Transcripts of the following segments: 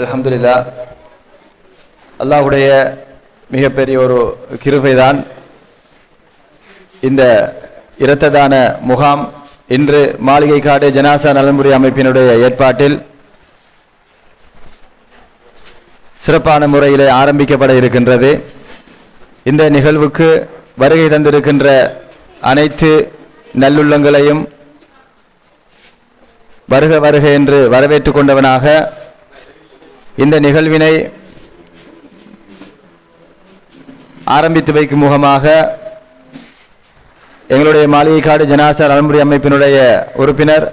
அல்ஹம்துலில்லாஹ். அல்லாஹ்வுடைய மிகப்பெரிய ஒரு கிருபைதான் இந்த இரத்த தான முகாம் இன்று மாளிகைக்காடு ஜனாசா நலன்புரி அமைப்பினுடைய ஏற்பாட்டில் சிறப்பான முறையிலே ஆரம்பிக்கப்பட இருக்கின்றது. இந்த நிகழ்வுக்கு வருகை தந்திருக்கின்ற அனைத்து நல்லுள்ளங்களையும் வருக வருக என்று வரவேற்றுக் கொண்டவனாக இந்த நிகழ்வினை ஆரம்பித்து வைக்கும் முகமாக எங்களுடைய மாளிகைக்காடு ஜனாசா நலன்புரி அமைப்பினுடைய உறுப்பினர்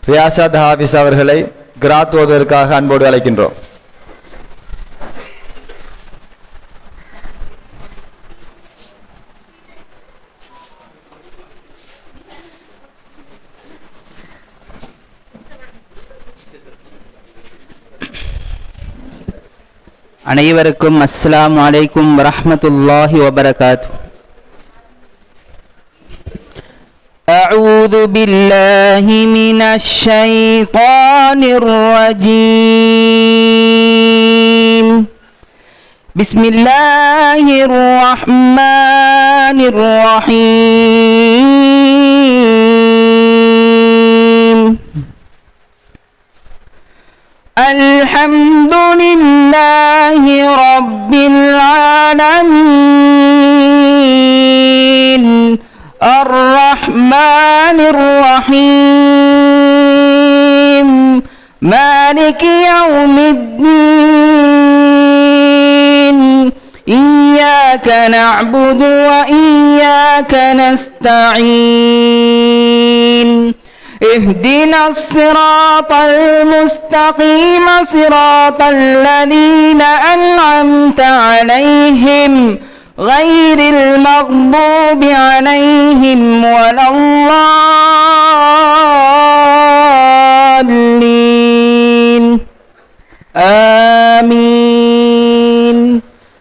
ரியாசாத் ஹாபிஸ் அவர்களை கிராத் ஓதுவதற்காக அன்போடு அழைக்கின்றோம். அனைவருக்கும் அஸ்ஸலாமு அலைக்கும் வரஹ்மத்துல்லாஹி வபரகாத்துஹு. அஊது பில்லாஹி மினஷ் ஷைத்தானிர் ரஜீம். பிஸ்மில்லாஹிர் ரஹ்மானிர் ரஹீம். அல்ஹம்துலில்லாஹி ரப்பில் ஆலமீன். அர்-ரஹ்மானிர் ரஹீம். மாலிகி யௌமிddin. இய்யாக நஅ்புது வ இய்யாக நஸ்தஈன். اهدنا الصراط المستقيم صراط الذين أنعمت عليهم غير المغضوب عليهم ولا الضالين. آمين.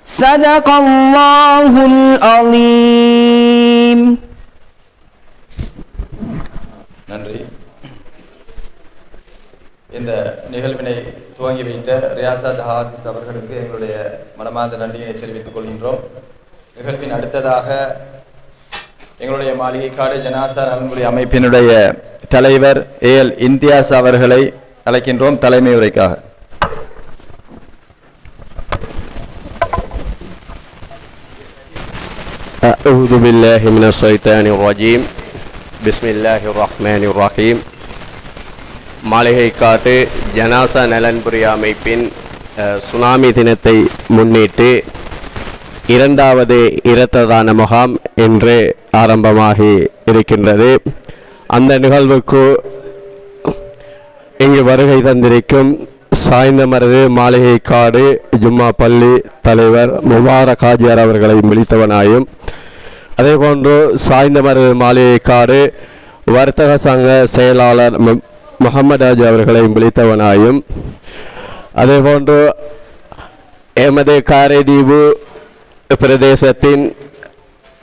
صدق الله العظيم. நன்றி. இந்த நிகழ்வினை துவங்கி வைத்த ரியாசாத் ஹாபிஸ் அவர்களுக்கு எங்களுடைய மனமார்ந்த நன்றியை தெரிவித்துக் கொள்கின்றோம். நிகழ்வின் அடுத்ததாக எங்களுடைய மாளிகைக்காடு ஜனாசா நலன்புரி அமைப்பினுடைய தலைவர் ஏஎல் இம்தியாஸ் அவர்களை அழைக்கின்றோம் தலைமை உரைக்காக. أعوذ بالله من الشيطان الرجيم. பிஸ்மில்லாஹிர் ரஹ்மானிர் ரஹீம். மாளிகைக்காடு ஜனாசா நலன்புரி அமைப்பின் சுனாமி தினத்தை முன்னிட்டு இரண்டாவது இரத்த தான முகாம் இன்று ஆரம்பமாகி இருக்கின்றது. அந்த நிகழ்வுக்கு இங்கு வருகை தந்திருக்கும் சாய்ந்தமருது மாளிகைக்காடு ஜும்மா பள்ளி தலைவர் முபாரக் ஹாஜியார் அவர்களை விழித்தவனாயும், அதேபோன்று சாய்ந்தமருது மாளிகைக்காடு வர்த்தக சங்க செயலாளர் முகமது ராஜ் அவர்களை விழித்தவனாயும், அதேபோன்று எமது காரைதீவு பிரதேசத்தின்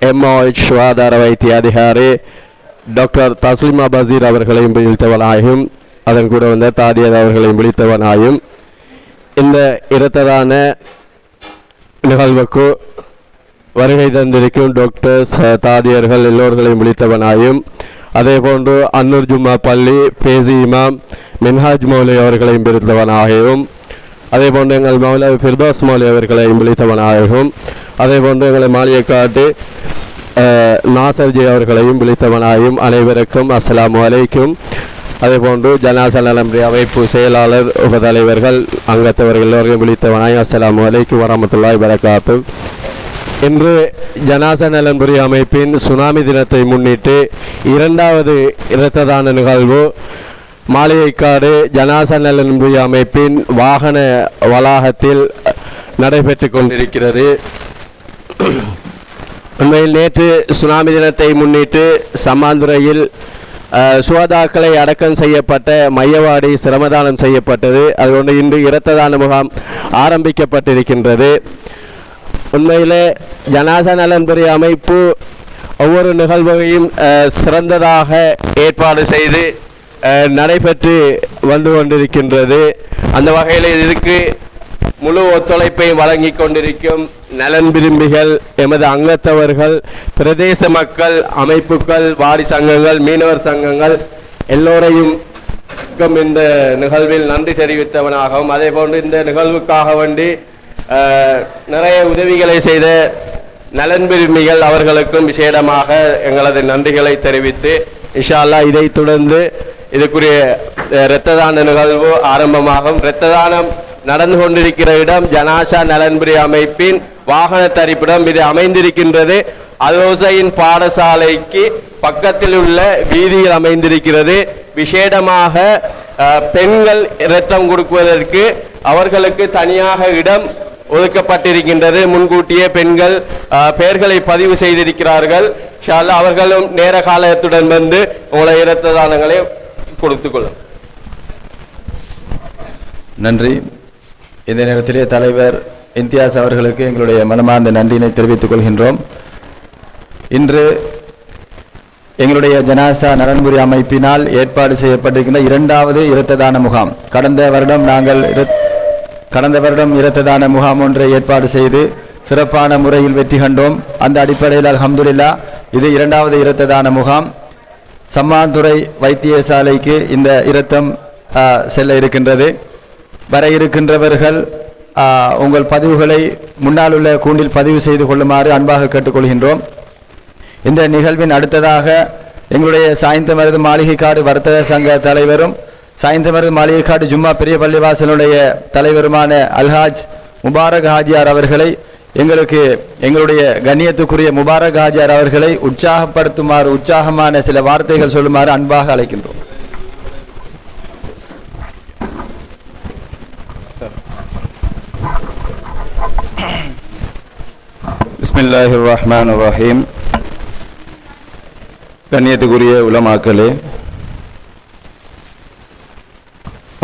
MOH சுகாதார வைத்திய அதிகாரி டாக்டர் தஸ்லிமா பசீர் அவர்களையும் விழித்தவனாயும், அதன் கூட வந்த தாதியத் அவர்களையும் விழித்தவனாயும், இந்த இரத்ததான நிகழ்வுக்கு வருகை தந்திருக்கும் டாக்டர்ஸ் தாதியர்கள் எல்லோர்களையும் விழித்தவனாயும், அதேபோன்று அன்னூர் ஜும்மா பள்ளி பேசி இமாம் மின்ஹாஜ் மௌலி அவர்களையும் விழித்தவனாகவும், அதேபோன்று எங்கள் மௌலவி ஃபிர்தோஸ் மௌலி அவர்களையும் விழித்தவனாகவும், அதேபோன்று எங்களை மாளிகைக்காடு நாசர்ஜி அவர்களையும் விழித்தவனாயும் அனைவருக்கும் அஸ்ஸலாமு அலைக்கும். அதேபோன்று ஜனாசா நலன்புரி அமைப்பு செயலாளர் உபதலைவர்கள் அங்கத்தவர்கள் எல்லோரையும் விழித்தவனாயும் அஸ்ஸலாமு அலைக்கும் வரஹ்மத்துல்லாஹி வபரகாத்துஹு. இன்று ஜனாசா நலன்புரி அமைப்பின் சுனாமி தினத்தை முன்னிட்டு இரண்டாவது இரத்த தான நிகழ்வு மாளிகைக்காடு ஜனாசா நலன்புரி அமைப்பின் வாகன வளாகத்தில் நடைபெற்று கொண்டிருக்கிறது. உண்மையில் நேற்று சுனாமி தினத்தை முன்னிட்டு சம்மாந்துறையில் சுகதாக்களை அடக்கம் செய்யப்பட்ட மையவாடி சிரமதானம் செய்யப்பட்டது. அதுகொண்டு இன்று இரத்த தான முகாம் ஆரம்பிக்கப்பட்டிருக்கின்றது. உண்மையிலே ஜனாசா நலன்புரி அமைப்பு ஒவ்வொரு நிகழ்வையும் சிறந்ததாக ஏற்பாடு செய்து நடைபெற்று வந்து கொண்டிருக்கின்றது. அந்த வகையில் இதுக்கு முழு ஒத்துழைப்பை வழங்கி கொண்டிருக்கும் நலன் விரும்பிகள், எமது அங்கத்தவர்கள், பிரதேச மக்கள், அமைப்புகள், வாடி சங்கங்கள், மீனவர் சங்கங்கள் எல்லோரையும் இந்த நிகழ்வில் நன்றி தெரிவித்தவனாகவும், அதே போன்று இந்த நிகழ்வுக்காக வேண்டி நிறைய உதவிகளை செய்த நலன் விரும்பிகள் அவர்களுக்கும் விசேடமாக எங்களது நன்றிகளை தெரிவித்து, இன்ஷா அல்லாஹ் இதைத் தொடர்ந்து இதுக்குரிய இரத்த தான நிகழ்வு ஆரம்பமாகும். இரத்த தானம் நடந்து கொண்டிருக்கிற இடம் ஜனாசா நலன்புரி அமைப்பின் வாகன தரிப்பிடம் இது அமைந்திருக்கின்றது. அல்ஹுசைன் பாடசாலைக்கு பக்கத்தில் உள்ள வீதியில் அமைந்திருக்கிறது. விசேடமாக பெண்கள் இரத்தம் கொடுக்குவதற்கு அவர்களுக்கு தனியாக இடம் ஒதுக்கப்பட்டிருக்கின்றது. முன்கூட்டியே பெண்கள் பெயர்களை பதிவு செய்திருக்கிறார்கள். இன்ஷா அல்லாஹ் அவர்களும் நேர காலத்துடன் வந்து உங்களை இரத்த தானங்களை கொடுத்துக்கொள்ளும். நன்றி. இந்த நேரத்திலே தலைவர் இம்தியாஸ் அவர்களுக்கு எங்களுடைய மனமார்ந்த நன்றியினை தெரிவித்துக் கொள்கின்றோம். இன்று எங்களுடைய ஜனாசா நலன்புரி அமைப்பினால் ஏற்பாடு செய்யப்பட்டிருக்கின்ற 2வது இரத்த தான முகாம். கடந்த வருடம் இரத்த தான முகாம் ஒன்றை ஏற்பாடு செய்து சிறப்பான முறையில் வெற்றி கண்டோம். அந்த அடிப்படையில் அல்ஹம்துலில்லாஹ் இது 2வது இரத்த தான முகாம். சம்மாந்துறை வைத்தியசாலைக்கு இந்த இரத்தம் செல்ல இருக்கின்றது. வர இருக்கின்றவர்கள் உங்கள் பதிவுகளை முன்னால் உள்ள கூண்டில் பதிவு செய்து கொள்ளுமாறு அன்பாக கேட்டுக்கொள்கின்றோம். இந்த நிகழ்வின் அடுத்ததாக எங்களுடைய சாய்ந்தமருது மாளிகைக்காடு வர்த்தக சங்க தலைவரும் சாய்ந்தமருது மாளிகைக்காடு ஜும்மா பெரிய பள்ளிவாசலுடைய தலைவருமான அல்ஹாஜ் முபாரக் ஹாஜியார் அவர்களை எங்களுடைய கண்ணியத்துக்குரிய முபாரக் ஹாஜியார் அவர்களை உற்சாகப்படுத்துமாறு, உற்சாகமான சில வார்த்தைகள் சொல்லுமாறு அன்பாக அழைக்கின்றோம். பிஸ்மில்லாஹிர் ரஹ்மானிர் ரஹீம். கண்ணியத்துக்குரிய உலமாக்களே,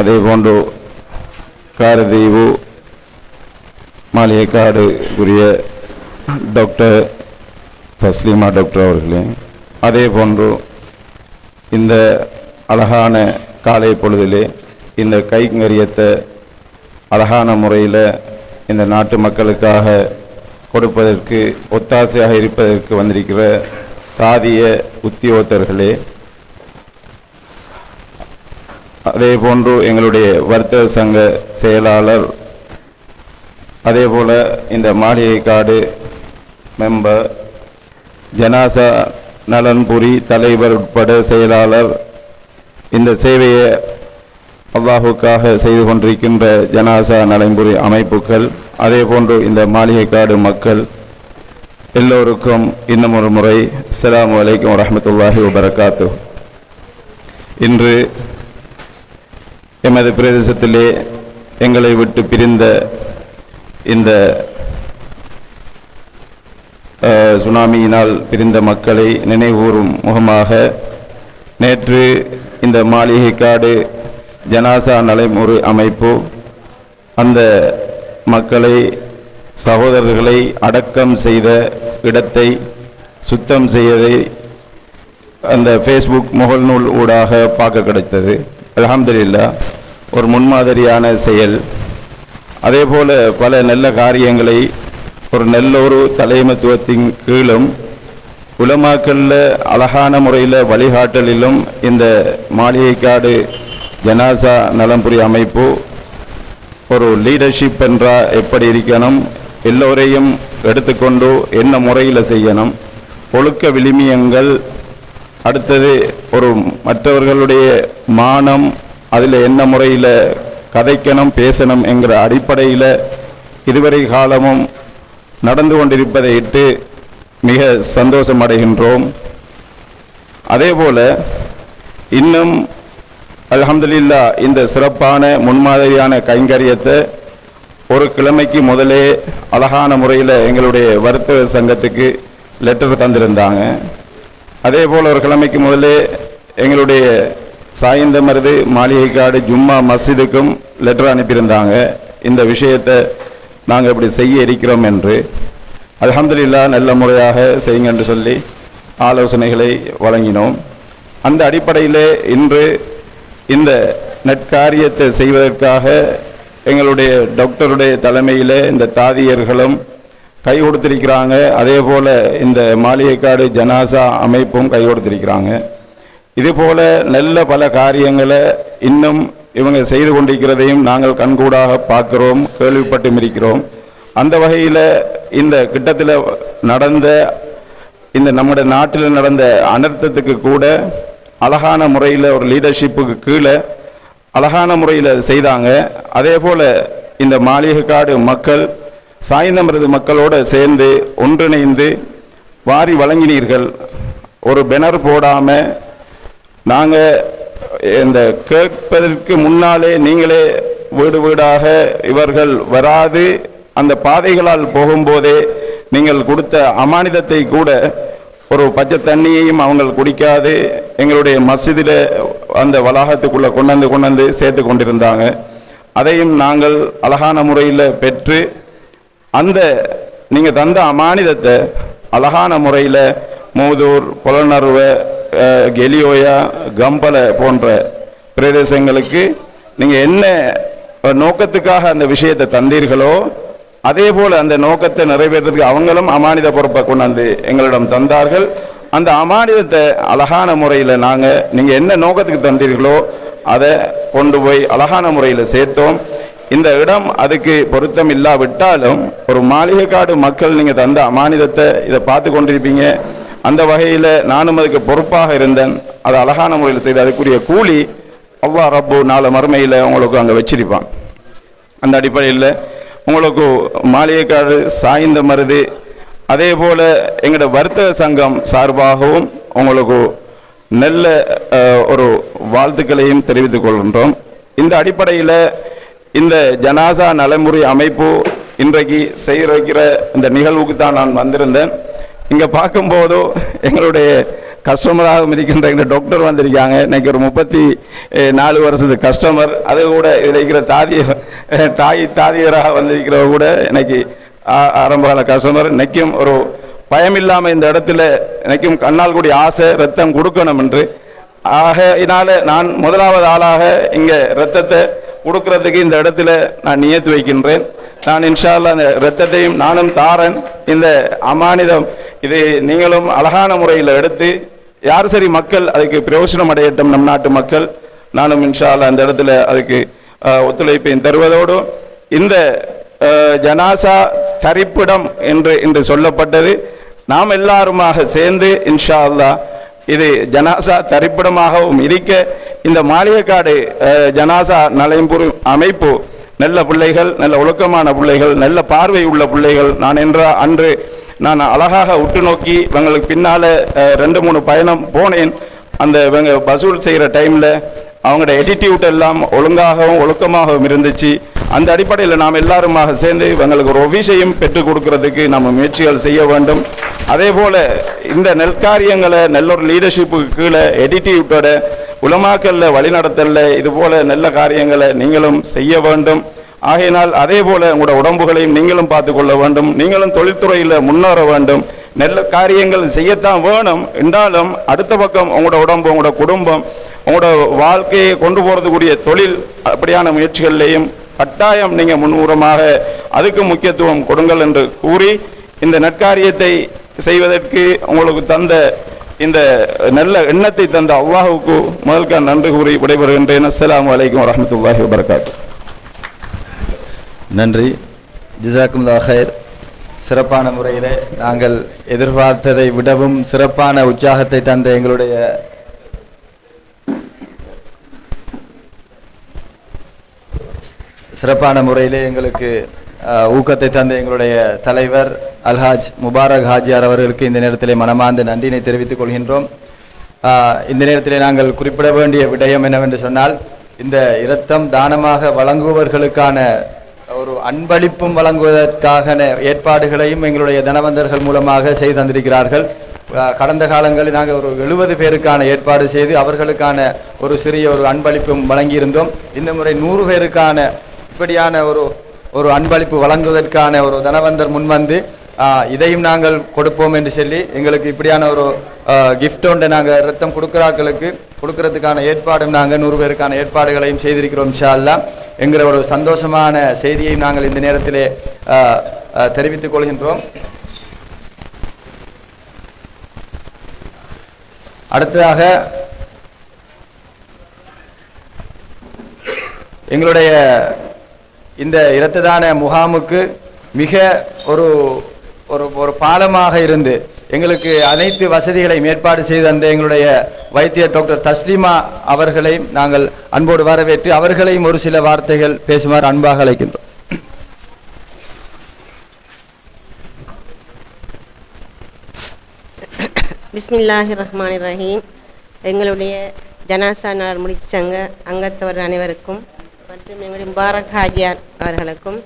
அதே போன்று காரதீவு மாளிகைக்காடுக்குரிய டாக்டர் தஸ்லீமா டாக்டர் அவர்களே, அதே போன்று இந்த அழகான காலை பொழுதிலே இந்த கைங்கரியத்தை அழகான முறையில் இந்த நாட்டு மக்களுக்காக கொடுப்பதற்கு ஒத்தாசையாக இருப்பதற்கு வந்திருக்கிற சாதிய உத்தியோகத்தர்களே, அதே போன்று எங்களுடைய வர்த்தக சங்க செயலாளர், அதே போல் இந்த மாளிகைக்காடு மெம்பர், ஜனாசா நலன்புரி தலைவர் உட்பட செயலாளர், இந்த சேவையை அல்லாஹுக்காக செய்து கொண்டிருக்கின்ற ஜனாசா நலன்புரி அமைப்புகள், அதே போன்று இந்த மாளிகைக்காடு மக்கள் எல்லோருக்கும் இன்னும் ஒரு முறை அஸ்ஸலாமு அலைக்கும் வரஹ்மத்துல்லாஹி வபரகாத்துஹு. இன்று எமது பிரதேசத்திலே எங்களை விட்டு பிரிந்த இந்த சுனாமியினால் பிரிந்த மக்களை நினைவூறும் முகமாக நேற்று இந்த மாளிகைக்காடு ஜனாசா நலன்புரி அமைப்பு அந்த மக்களை, சகோதரர்களை அடக்கம் செய்த இடத்தை சுத்தம் செய்வதை அந்த ஃபேஸ்புக் முகநூல் ஊடாக பார்க்க கிடைத்தது. அல்ஹம்துலில்லாஹ், ஒரு முன்மாதிரியான செயல். அதே போல் பல நல்ல காரியங்களை ஒரு நல்லொரு தலைமைத்துவத்தின் கீழும் உலமாக்களில் அழகான முறையில் வழிகாட்டலிலும் இந்த மாளிகைக்காடு ஜனாசா நலன்புரி அமைப்பு ஒரு லீடர்ஷிப் என்றால் எப்படி இருக்கணும், எல்லோரையும் எடுத்துக்கொண்டு என்ன முறையில் செய்யணும், ஒழுக்க விழுமியங்கள், அடுத்தது ஒரு மற்றவர்களுடைய மானம், அதில் என்ன முறையில் கதைக்கணும் பேசணும் என்கிற அடிப்படையில் இதுவரை காலமும் நடந்து கொண்டிருப்பதை இட்டு மிக சந்தோஷம் அடைகின்றோம். அதே போல் இன்னும் அல்ஹம்துலில்லாஹ் இந்த சிறப்பான முன்மாதிரியான கைங்கரியத்தை ஒரு கிழமைக்கு முதலே அழகான முறையில் எங்களுடைய வர்த்தக சங்கத்துக்கு லெட்டர் தந்திருந்தாங்க. அதே போல் ஒரு கிழமைக்கு முதலே எங்களுடைய சாய்ந்தமருது மாளிகைக்காடு ஜும்மா மஸ்ஜிதுக்கும் லெட்டர் அனுப்பியிருந்தாங்க. இந்த விஷயத்தை நாங்கள் இப்படி செய்ய இருக்கிறோம் என்று. அல்ஹம்துலில்லாஹ் நல்ல முறையாக செய்யுங்க என்று சொல்லி ஆலோசனைகளை வழங்கினோம். அந்த அடிப்படையில் இன்று இந்த நற்காரியத்தை செய்வதற்காக எங்களுடைய டாக்டருடைய தலைமையில் இந்த தாதியர்களும் கை கொடுத்திருக்கிறாங்க. அதே போல் இந்த மாளிகைக்காடு ஜனாசா அமைப்பும் கை கொடுத்திருக்கிறாங்க. இதுபோல் நல்ல பல காரியங்களை இன்னும் இவங்க செய்து கொண்டிருக்கிறதையும் நாங்கள் கண்கூடாக பார்க்கிறோம், கேள்விப்பட்டும் இருக்கிறோம். அந்த வகையில் இந்த கிட்டத்தில் நடந்த இந்த நம்முடைய நாட்டில் நடந்த அனர்த்தத்துக்கு கூட அழகான முறையில் ஒரு லீடர்ஷிப்புக்கு கீழே அழகான முறையில் செய்தாங்க. அதே போல் இந்த மாளிகைக்காடு மக்கள் சாய்ந்தமருது மக்களோடு சேர்ந்து ஒன்றிணைந்து வாரி வழங்கினீர்கள். ஒரு பெனர் போடாமல் நாங்கள் இந்த கேட்பதற்கு முன்னாலே நீங்களே வீடு வீடாக இவர்கள் வராது அந்த பாதைகளால் போகும்போதே நீங்கள் கொடுத்த அமானிதத்தை கூட ஒரு பச்சை தண்ணியையும் அவங்க குடிக்காது எங்களுடைய மஸ்ஜிதில் அந்த வளாகத்துக்குள்ளே கொண்டு சேர்த்து கொண்டிருந்தாங்க. அதையும் நாங்கள் அழகான முறையில் பெற்று அந்த நீங்கள் தந்த அமானிதத்தை அழகான முறையில் மூதூர், புலனறுவ, கெலியோயா, கம்பல போன்ற பிரதேசங்களுக்கு நீங்கள் என்ன நோக்கத்துக்காக அந்த விஷயத்தை தந்தீர்களோ அதே போல் அந்த நோக்கத்தை நிறைவேற்றதுக்கு அவங்களும் அமானித பொறுப்பை கொண்டாந்து எங்களிடம் தந்தார்கள். அந்த அமானிதத்தை அழகான முறையில் நீங்கள் என்ன நோக்கத்துக்கு தந்தீர்களோ அதை கொண்டு போய் அழகான முறையில் சேர்த்தோம். இந்த இடம் அதுக்கு பொருத்தம் இல்லாவிட்டாலும் ஒரு மாளிகைக்காடு மக்கள் நீங்கள் தந்த அமானிதத்தை இதை பார்த்து கொண்டிருப்பீங்க. அந்த வகையில் நானும் அதுக்கு பொறுப்பாக இருந்தேன். அதை அழகான முறையில் செய்து அதுக்குரிய கூலி அல்லாஹ் ரப்பு நாளை மறுமையில் உங்களுக்கு அங்கே வச்சிருப்பான். அந்த அடிப்படையில் உங்களுக்கு மாளிகைக்காடு சாய்ந்தமருது அதே போல் எங்களோட வர்த்தக சங்கம் சார்பாகவும் உங்களுக்கு நல்ல ஒரு வாழ்த்துக்களையும் தெரிவித்துக் கொள்கின்றோம். இந்த அடிப்படையில் இந்த ஜனாசா நலமுறை அமைப்பு இன்றைக்கு செய்கிற இந்த நிகழ்வுக்கு தான் நான் வந்திருந்தேன். இங்கே பார்க்கும்போதோ எங்களுடைய கஸ்டமராக இருக்கின்ற எங்கள் டாக்டர் வந்திருக்காங்க. இன்றைக்கி ஒரு 34 வருஷத்து கஸ்டமர். அது கூட இதில் இருக்கிற தாதியராக வந்திருக்கிறவ கூட இன்னைக்கு ஆரம்பகால கஸ்டமர். இன்றைக்கும் ஒரு பயமில்லாமல் இந்த இடத்துல இன்றைக்கும் கண்ணால் கூடிய ஆசை ரத்தம் கொடுக்கணும் என்று. இதனால் நான் முதலாவது ஆளாக இங்கே ரத்தத்தை கொடுக்கறதுக்கு இந்த இடத்துல நான் நியத்து வைக்கின்றேன். நான் இன்ஷா அல்லாஹ் அந்த ரத்தத்தையும் நானும் தாரன். இந்த அமானிதம் இது நீங்களும் அழகான முறையில் எடுத்து யார் சரி மக்கள் அதுக்கு பிரயோஜனம் அடையட்டும். நம் நாட்டு மக்கள் நானும் இன்ஷா அல்லாஹ் அந்த இடத்துல அதுக்கு ஒத்துழைப்பையும் தருவதோடு இந்த ஜனாசா தரிப்பிடம் என்று சொல்லப்பட்டது நாம் எல்லாருமாக சேர்ந்து இன்ஷா அல்லாஹ் இது ஜனாசா தரிப்பிடமாகவும் இருக்க இந்த மாளிகைக்காடு ஜனாசா நலம்புரி அமைப்பு நல்ல பிள்ளைகள், நல்ல ஒழுக்கமான பிள்ளைகள், நல்ல பார்வை உள்ள பிள்ளைகள். அன்று நான் அழகாக உற்று நோக்கி இவங்களுக்கு பின்னால் 2-3 பயணம் போனேன். அந்த இவங்க வசூல் செய்கிற டைமில் அவங்களோட எட்டிடியூட் எல்லாம் ஒழுங்காகவும் ஒழுக்கமாகவும் இருந்துச்சு. அந்த அடிப்படையில் நாம் எல்லாருமாக சேர்ந்து இவங்களுக்கு ஒரு ஒவிஷையும் பெற்றுக் கொடுக்கறதுக்கு நம்ம முயற்சிகள் செய்ய வேண்டும். அதே போல் இந்த நெல்காரியங்களை நல்ல ஒரு லீடர்ஷிப்புக்கு கீழே எட்டிடியூட்டோட உலமாக்கல்ல வழிநடத்தல இது போல நல்ல காரியங்களை நீங்களும் செய்ய வேண்டும். ஆகையினால் அதே போல உங்களோட உடம்புகளையும் நீங்களும் பார்த்து கொள்ள வேண்டும். நீங்களும் தொழில்துறையில் முன்னேற வேண்டும். நல்ல காரியங்கள் செய்யத்தான் வேணும் என்றாலும் அடுத்த பக்கம் உங்களோட உடம்பு, உங்களோட குடும்பம், உங்களோட வாழ்க்கையை கொண்டு போகிறதுக்குரிய தொழில் அப்படியான முயற்சிகள்லையும் கட்டாயம் நீங்கள் முன்னுரமாக அதுக்கு முக்கியத்துவம் கொடுங்கள் என்று கூறி இந்த நற்காரியத்தை செய்வதற்கு உங்களுக்கு தந்த இந்த நல்ல எண்ணத்தை தந்த அல்லாஹுக்கு முதல்க நன்றி கூறி விடைபெறுகின்றேன். அஸ்ஸலாமு அலைக்கும் வரஹ்மத்துல்லாஹி வபரகாத்துஹு. நன்றி, ஜஸாக்குமுல்லாஹ் ஹைர். சிறப்பான முறையில் நாங்கள் எதிர்பார்த்ததை விடவும் சிறப்பான உற்சாகத்தை தந்த எங்களுடைய சிறப்பான முறையிலே எங்களுக்கு ஊக்கத்தை தந்த எங்களுடைய தலைவர் அல்ஹாஜ் முபாரக் ஹாஜியார் அவர்களுக்கு இந்த நேரத்திலே மனமார்ந்த நன்றினை தெரிவித்துக் கொள்கின்றோம். இந்த நேரத்திலே நாங்கள் குறிப்பிட வேண்டிய விடயம் என்னவென்று சொன்னால், இந்த இரத்தம் தானமாக வழங்குபவர்களுக்கான ஒரு அன்பளிப்பும் வழங்குவதற்கான ஏற்பாடுகளையும் எங்களுடைய தனவந்தர்கள் மூலமாக செய்து தந்திருக்கிறார்கள். கடந்த காலங்களில் நாங்கள் ஒரு 70 பேருக்கான ஏற்பாடு செய்து அவர்களுக்கான ஒரு சிறிய ஒரு அன்பளிப்பும் வழங்கியிருந்தோம். இந்த முறை 100 பேருக்கான இப்படியான ஒரு அன்பளிப்பு வழங்குவதற்கான ஒரு தனவந்தர் முன்வந்து இதையும் நாங்கள் கொடுப்போம் என்று சொல்லி எங்களுக்கு இப்படியான ஒரு கிஃப்ட் ஒன்றை நாங்கள் ரத்தம் கொடுக்கறதுக்கான ஏற்பாடும் நாங்கள் 100 பேருக்கான ஏற்பாடுகளையும் செய்திருக்கிறோம் இன்ஷா அல்லாஹ் என்கிற ஒரு சந்தோஷமான செய்தியை நாங்கள் இந்த நேரத்திலே தெரிவித்துக் கொள்கின்றோம். அடுத்ததாக எங்களுடைய இந்த இரத்த தான முகாமுக்கு மிக ஒரு ஒரு பாலமாக இருந்து எங்களுக்கு அனைத்து வசதிகளையும் ஏற்பாடு செய்து அந்த எங்களுடைய வைத்தியர் டாக்டர் தஸ்லீமா அவர்களையும் நாங்கள் அன்போடு வரவேற்று அவர்களையும் ஒரு சில வார்த்தைகள் பேசுமாறு அன்பாக அழைக்கின்றோம். பிஸ்மில்லாஹிர் ரஹ்மானிர் ரஹீம். எங்களுடைய ஜனாசா நாள் முடிச்சங்க அங்கத்தவர் அனைவருக்கும் மற்றும் எங்களுடைய முபாரக் ஹாஜியார் அவர்களுக்கும்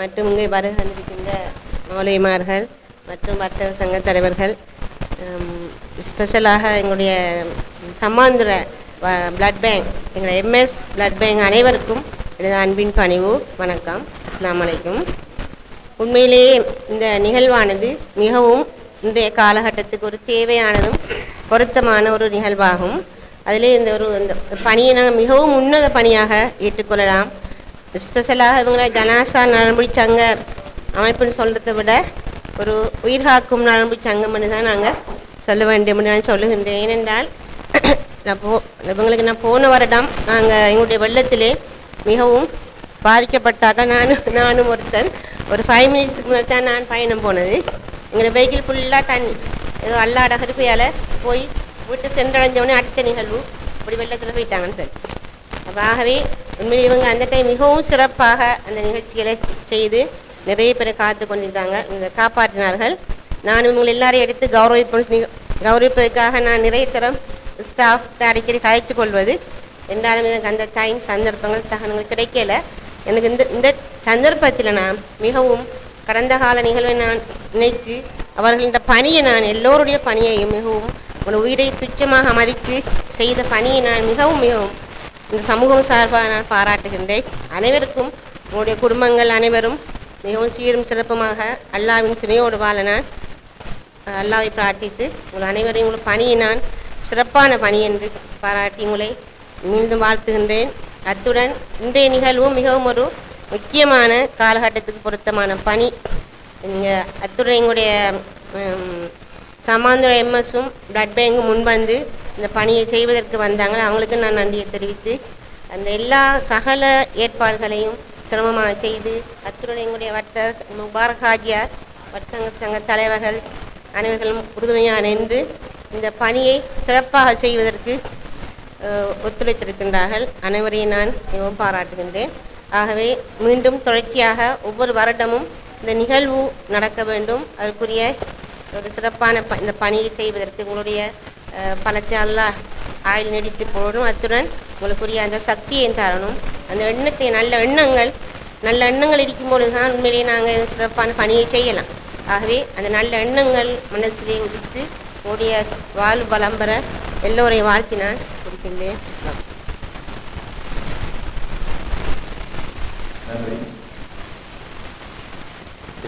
மற்றும் இங்கே வருகின்ற மௌலைமார்கள் மற்றும் வர்த்தக சங்க தலைவர்கள், ஸ்பெஷலாக எங்களுடைய சம்மாந்திர பிளட் பேங்க் எங்களுடைய எம்எஸ் பிளட் பேங்க் அனைவருக்கும் எனது அன்பின் பணிவு வணக்கம். அஸ்ஸலாமு அலைக்கும். உண்மையிலேயே இந்த நிகழ்வானது மிகவும் இன்றைய காலகட்டத்துக்கு ஒரு தேவையானதும் பொருத்தமான ஒரு நிகழ்வாகும். அதிலே இந்த பணியை நாங்கள் மிகவும் உன்னத பணியாக ஏற்றுக்கொள்ளலாம். ஸ்பெஷலாக இவங்களை ஜனாசா நலன்புரி சங்க அமைப்புன்னு சொல்கிறத விட ஒரு உயிர்காக்கும் நலன்புரி சங்கம்னு தான் நாங்கள் சொல்ல வேண்டும் என்று நான் சொல்லுகின்றேன். ஏனென்றால் இவங்களுக்கு நான் போன வருடம் நாங்கள் எங்களுடைய வெள்ளத்திலே மிகவும் பாதிக்கப்பட்டாக்க நானும் ஒருத்தன் ஒரு 5 மினிட்ஸுக்கு முன்னாடி தான் நான் பயணம் போனது. எங்களோட வெஹிக்கிள் ஃபுல்லாக தண்ணி ஏதோ அல்லாட கருப்பையால் போய் வீட்டு சென்றடைஞ்சவொடனே அடுத்த நிகழ்வு அப்படி வெள்ளத்தில் போயிட்டாங்கன்னு சொல்லி. ஆகவே உண்மையில் இவங்க அந்த டைம் மிகவும் சிறப்பாக அந்த நிகழ்ச்சிகளை செய்து நிறைய பேரை காத்து கொண்டிருந்தாங்க, இந்த காப்பாற்றினார்கள். நான் இவங்களை எல்லாரையும் எடுத்து கௌரவிப்பதற்காக நான் நிறைய தரம் ஸ்டாஃப் அடிக்கடி கதைச்சு கொள்வது. என்றாலும் எனக்கு அந்த டைம் சந்தர்ப்பங்கள் தகவல்கள் கிடைக்கல. எனக்கு இந்த சந்தர்ப்பத்தில் நான் மிகவும் கடந்த கால நிகழ்வை நான் நினைத்து அவர்களின் பணியை நான் எல்லோருடைய பணியையும் மிகவும் ஒரு உயிரை துச்சமாக மதித்து செய்த பணியை நான் மிகவும் இந்த சமூகம் சார்பாக நான் பாராட்டுகின்றேன். அனைவருக்கும் உங்களுடைய குடும்பங்கள் அனைவரும் மிகவும் சீரும் சிறப்புமாக அல்லாவின் துணையோடு வாழ நான் அல்லாவை பிரார்த்தித்து உங்கள் அனைவரையும் உங்கள் பணியை நான் சிறப்பான பணி என்று பாராட்டி உங்களை மீண்டும் வாழ்த்துகின்றேன். அத்துடன் இன்றைய நிகழ்வும் மிகவும் ஒரு முக்கியமான காலகட்டத்துக்கு பொருத்தமான பணி. அத்துடன் எங்களுடைய சமாந்திர எம்எஸும் பிளட் பேங்கும் முன்வந்து இந்த பணியை செய்வதற்கு வந்தாங்க. அவங்களுக்கு நான் நன்றியை தெரிவித்து அந்த எல்லா சகல ஏற்பாடுகளையும் சிரமமாக செய்து அத்துடன் எங்களுடைய முபாரக் ஹாஜியார் வர்த்தக சங்க தலைவர்கள் அனைவர்களும் உறுதுணையாக நின்று இந்த பணியை சிறப்பாக செய்வதற்கு ஒத்துழைத்திருக்கின்றார்கள். அனைவரையும் நான் மிகவும் பாராட்டுகின்றேன். ஆகவே மீண்டும் தொடர்ச்சியாக ஒவ்வொரு வருடமும் இந்த நிகழ்வு நடக்க வேண்டும். அதற்குரிய ஒரு சிறப்பான இந்த பணியை செய்வதற்கு உங்களுடைய பணத்தை அல்லாஹ் ஆயுள் நீடித்து போடணும். அத்துடன் உங்களுக்குரிய அந்த சக்தியை தரணும். அந்த எண்ணத்தை நல்ல எண்ணங்கள் இருக்கும்போது தான் உண்மையிலேயே நாங்கள் சிறப்பான பணியை செய்யலாம். ஆகவே அந்த நல்ல எண்ணங்கள் மனசிலே உதித்து உங்களுடைய வாழ்வு பலம் பெற எல்லோரையும் வாழ்த்தி நான் கொடுக்கின்றேன். இஸ்லாம். நன்றி.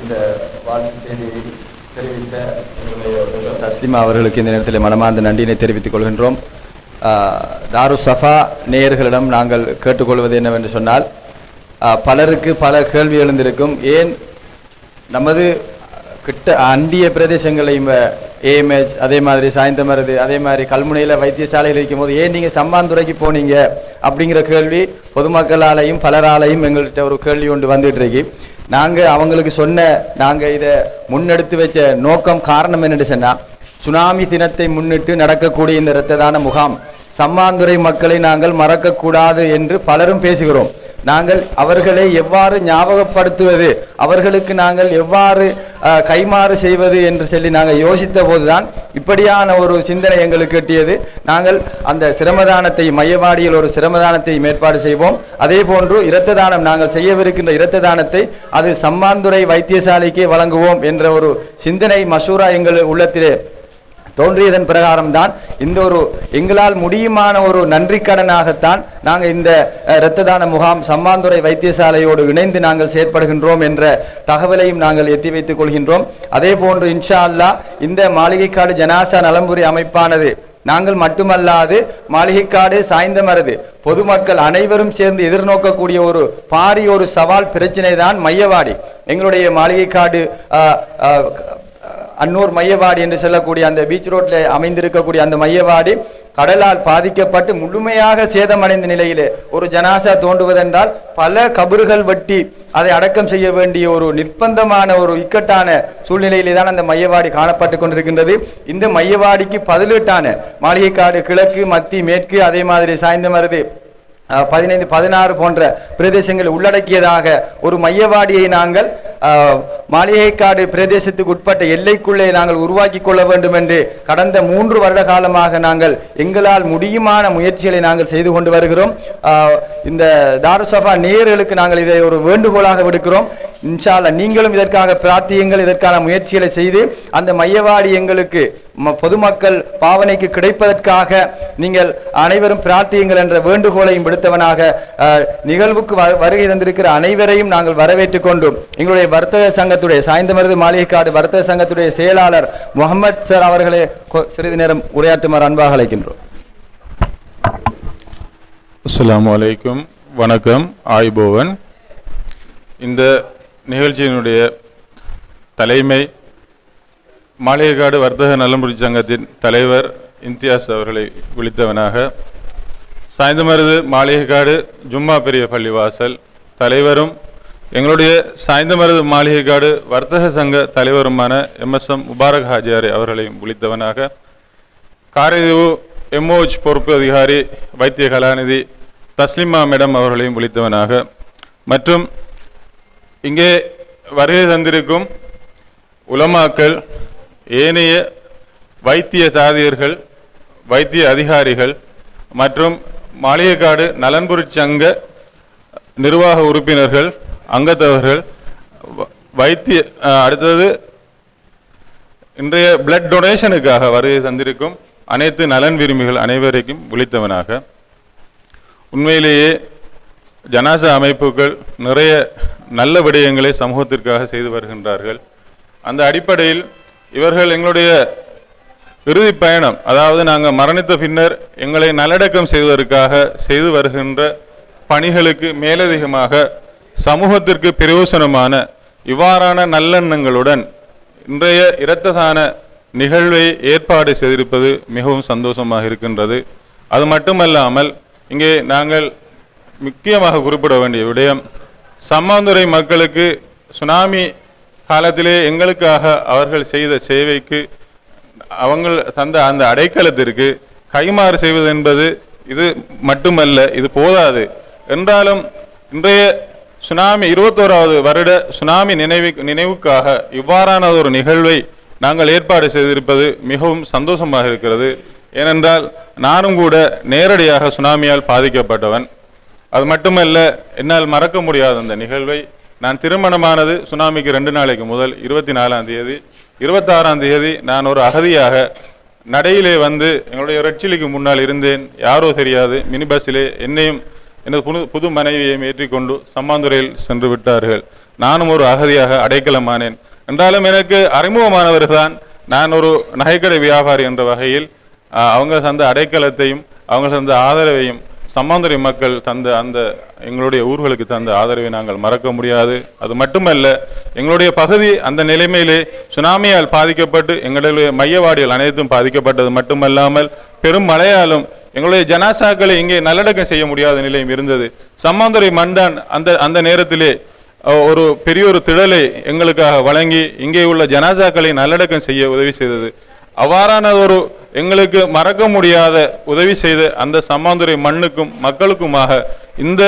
இந்த வாழ்த்து செய்தியை தெரிவித்த எங்களுடைய தஸ்லிமா அவர்களுக்கு இந்த நேரத்தில் மனமார்ந்த நன்றியினை தெரிவித்துக் கொள்கின்றோம். தாரு சஃபா நேயர்களிடம் நாங்கள் கேட்டுக்கொள்வது என்னவென்று சொன்னால், பலருக்கு பல கேள்வி எழுந்திருக்கும். ஏன் நமது கிட்ட அண்டிய பிரதேசங்களையும் ஏஎம்ஹெச் அதே மாதிரி சாய்ந்தமருது அதே மாதிரி கல்முனையில் வைத்தியசாலையில் இருக்கும் போது ஏன் நீங்கள் சம்மாந்துறைக்கு போனீங்க அப்படிங்கிற கேள்வி பொதுமக்களாலையும் பலராலையும் எங்கள்கிட்ட ஒரு கேள்வி ஒன்று வந்துட்டு இருக்கு. நாங்கள் அவங்களுக்கு நாங்கள் இதை முன்னெடுத்து வச்ச நோக்கம் காரணம் என்னென்னு சொன்னால், சுனாமி தினத்தை முன்னிட்டு நடக்கக்கூடிய இந்த இரத்த தான முகாம் சம்மாந்துறை மக்களை நாங்கள் மறக்கக்கூடாது என்று பலரும் பேசுகிறோம். நாங்கள் அவர்களை எவ்வாறு ஞாபகப்படுத்துவது, அவர்களுக்கு நாங்கள் எவ்வாறு கைமாறு செய்வது என்று சொல்லி நாங்கள் யோசித்த போதுதான் இப்படியான ஒரு சிந்தனை எங்களுக்கு எட்டியது. நாங்கள் அந்த சிரமதானத்தை மையவாடியில் ஒரு சிரமதானத்தை ஏற்பாடு செய்வோம். அதே போன்று இரத்த தானம் நாங்கள் செய்யவிருக்கின்ற இரத்த தானத்தை அது சம்மாந்துறை வைத்தியசாலைக்கே வழங்குவோம் என்ற ஒரு சிந்தனை மசூரா எங்கள் உள்ளத்திலே தோன்றியதன் பிரகாரம்தான் இந்த ஒரு எங்களால் முடியுமான ஒரு நன்றி கடனாகத்தான் நாங்கள் இந்த இரத்த தான முகாம் சம்மாந்துறை வைத்தியசாலையோடு இணைந்து நாங்கள் செயற்படுகின்றோம் என்ற தகவலையும் நாங்கள் எத்தி வைத்துக் கொள்கின்றோம். அதே போன்று இன்ஷா அல்லாஹ் இந்த மாளிகைக்காடு ஜனாசா நலம்புரி அமைப்பானது நாங்கள் மட்டுமல்லாது மாளிகைக்காடு சாய்ந்தமருது பொதுமக்கள் அனைவரும் சேர்ந்து எதிர்நோக்கக்கூடிய ஒரு பாரிய ஒரு சவால் பிரச்சனை தான் மையவாடி. எங்களுடைய மாளிகைக்காடு அன்னூர் மையவாடி என்று சொல்லக்கூடிய அந்த பீச் ரோட்ல அமைந்திருக்கக்கூடிய அந்த மையவாடி கடலால் பாதிக்கப்பட்டு முழுமையாக சேதமடைந்த நிலையிலே ஒரு ஜனாசா தோண்டுவதென்றால் பல கபறுகள் வெட்டி அதை அடக்கம் செய்ய வேண்டிய ஒரு நிர்பந்தமான ஒரு இக்கட்டான சூழ்நிலையிலே தான் அந்த மையவாடி காணப்பட்டு கொண்டிருக்கின்றது. இந்த மையவாடிக்கு பதிலீட்டான மாளிகைக்காடு கிழக்கு மத்தி மேற்கு அதே மாதிரி சாய்ந்தமருது 15, 16 போன்ற பிரதேசங்களை உள்ளடக்கியதாக ஒரு மையவாடியை நாங்கள் மாளிகைக்காடு பிரதேசத்துக்கு உட்பட்ட எல்லைக்குள்ளே நாங்கள் உருவாக்கி கொள்ள வேண்டும் என்று கடந்த 3 வருட காலமாக நாங்கள் எங்களால் முடியுமான முயற்சிகளை நாங்கள் செய்து கொண்டு வருகிறோம். இந்த தாருசபா நேயர்களுக்கு நாங்கள் இதை ஒரு வேண்டுகோளாக விடுக்கிறோம். இன்ஷா அல்லாஹ் நீங்களும் இதற்காக பிரார்த்தியுங்கள், இதற்கான முயற்சிகளை செய்து அந்த மையவாடி எங்களுக்கு பொதுமக்கள் பாவனைக்கு கிடைப்பதற்காக நீங்கள் அனைவரும் பிரார்த்தியுங்கள் என்ற வேண்டுகோளையும் விடுத்தவனாக நிகழ்வுக்கு வருகை தந்திருக்கிற அனைவரையும் நாங்கள் வரவேற்றுக் கொண்டும் எங்களுடைய வர்த்தக சங்கத்துடைய சாய்ந்தமருது மாளிகைக்காடு வர்த்தக சங்கத்துடைய செயலாளர் முகமது சார் அவர்களே சிறிது நேரம் உரையாற்றுமாறு அன்பாக அழைக்கின்றோம். அஸ்ஸலாமு அலைக்கும், வணக்கம், ஆய்போவன். இந்த நிகழ்ச்சியினுடைய தலைமை மாளிகைக்காடு வர்த்தக நலம்புரி சங்கத்தின் தலைவர் இம்தியாஸ் அவர்களை விழித்தவனாக, சாய்ந்தமருது மாளிகைக்காடு ஜும்மா பெரிய பள்ளிவாசல் தலைவரும் எங்களுடைய சாய்ந்தமருது மாளிகைக்காடு வர்த்தக சங்க தலைவருமான MSM முபாரக் ஹாஜியாரி அவர்களையும் விழித்தவனாக, காரைதீவு MOH பொறுப்பு அதிகாரி வைத்திய கலாநிதி தஸ்லிமா மேடம் அவர்களையும் விழித்தவனாக, மற்றும் இங்கே வருகை தந்திருக்கும் உலமாக்கள், ஏனைய வைத்திய தாதியர்கள், வைத்திய அதிகாரிகள் மற்றும் மாளிகைக்காடு நலன்புரி சங்க நிர்வாக உறுப்பினர்கள், அங்கத்தவர்கள், வைத்திய அடுத்தது இன்றைய பிளட் டொனேஷனுக்காக வருகை தந்திருக்கும் அனைத்து நலன் விரும்பிகள் அனைவரையும் விழித்தவனாக, உண்மையிலேயே ஜனாசா அமைப்புகள் நிறைய நல்ல விடயங்களை சமூகத்திற்காக செய்து வருகின்றார்கள். அந்த அடிப்படையில் இவர்கள் எங்களுடைய இறுதி பயணம், அதாவது நாங்கள் மரணித்த பின்னர் எங்களை நல்லடக்கம் செய்வதற்காக செய்து வருகின்ற பணிகளுக்கு மேலதிகமாக சமூகத்திற்கு பிரயோசனமான இவ்வாறான நல்லெண்ணங்களுடன் இன்றைய இரத்த தான நிகழ்வை ஏற்பாடு செய்திருப்பது மிகவும் சந்தோஷமாக இருக்கின்றது. அது மட்டுமல்லாமல் இங்கே நாங்கள் முக்கியமாக குறிப்பிட வேண்டிய விடயம், சம்மாந்துறை மக்களுக்கு சுனாமி காலத்திலே எங்களுக்காக அவர்கள் செய்த சேவைக்கு அவங்க தந்த அந்த அடைக்கலத்திற்கு கைமாறு செய்வது என்பது இது மட்டுமல்ல, இது போதாது. என்றாலும் இன்றைய சுனாமி 21வது வருட சுனாமி நினைவுக்காக இவ்வாறான ஒரு நிகழ்வை நாங்கள் ஏற்பாடு செய்திருப்பது மிகவும் சந்தோஷமாக இருக்கிறது. ஏனென்றால் நானும் கூட நேரடியாக சுனாமியால் பாதிக்கப்பட்டவன். அது மட்டுமல்ல, என்னால் மறக்க முடியாத அந்த நிகழ்வை, நான் திருமணமானது சுனாமிக்கு 2 நாளைக்கு முதல் 24ஆம் தேதி, 26ஆம் தேதி நான் ஒரு அகதியாக நடையிலே வந்து எங்களுடைய ரெட்சிலிக்கு முன்னால் இருந்தேன். யாரோ தெரியாது மினி பஸ்ஸிலே என்னையும் எனது புது மனைவியையும் ஏற்றிக்கொண்டு சம்மாந்துறையில் சென்று விட்டார்கள். நானும் ஒரு அகதியாக அடைக்கலமானேன். என்றாலும் எனக்கு அறிமுகமானவர்தான். நான் ஒரு நகைக்கடை வியாபாரி என்ற வகையில் அவங்க தந்த அடைக்கலத்தையும் அவங்க தந்த ஆதரவையும் சம்மாந்துறை மக்கள் தந்த அந்த எங்களுடைய ஊர்களுக்கு தந்த ஆதரவை நாங்கள் மறக்க முடியாது. அது மட்டுமல்ல, எங்களுடைய பகுதி அந்த நிலைமையிலே சுனாமியால் பாதிக்கப்பட்டு எங்களுடைய மையவாடிகள் அனைத்தும் பாதிக்கப்பட்டது மட்டுமல்லாமல் பெரும் மழையாலும் எங்களுடைய ஜனாசாக்களை இங்கே நல்லடக்கம் செய்ய முடியாத நிலையும் இருந்தது. சம்மாந்துறை மண்டான் அந்த நேரத்திலே ஒரு பெரிய ஒரு திடலை எங்களுக்காக வழங்கி இங்கே உள்ள ஜனாசாக்களை நல்லடக்கம் செய்ய உதவி செய்தது. அவ்வாறான ஒரு எங்களுக்கு மறக்க முடியாத உதவி செய்த அந்த சம்மாந்துறை மண்ணுக்கும் மக்களுக்குமாக இந்த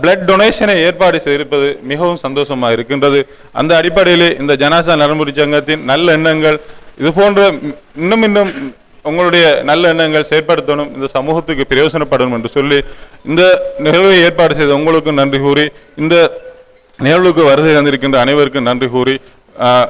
பிளட் டொனேஷனை ஏற்பாடு செய்திருப்பது மிகவும் சந்தோஷமாக இருக்கின்றது. அந்த அடிப்படையிலே இந்த ஜனாசா நலம்புரி சங்கத்தின் நல்ல எண்ணங்கள் இது போன்ற இன்னும் உங்களுடைய நல்ல எண்ணங்கள் செயற்படுத்தணும், இந்த சமூகத்துக்கு பிரயோசனப்படணும் என்று சொல்லி இந்த நிகழ்வை ஏற்பாடு செய்த உங்களுக்கு நன்றி கூறி, இந்த நிகழ்வுக்கு வருகை தந்திருக்கின்ற அனைவருக்கும் நன்றி கூறி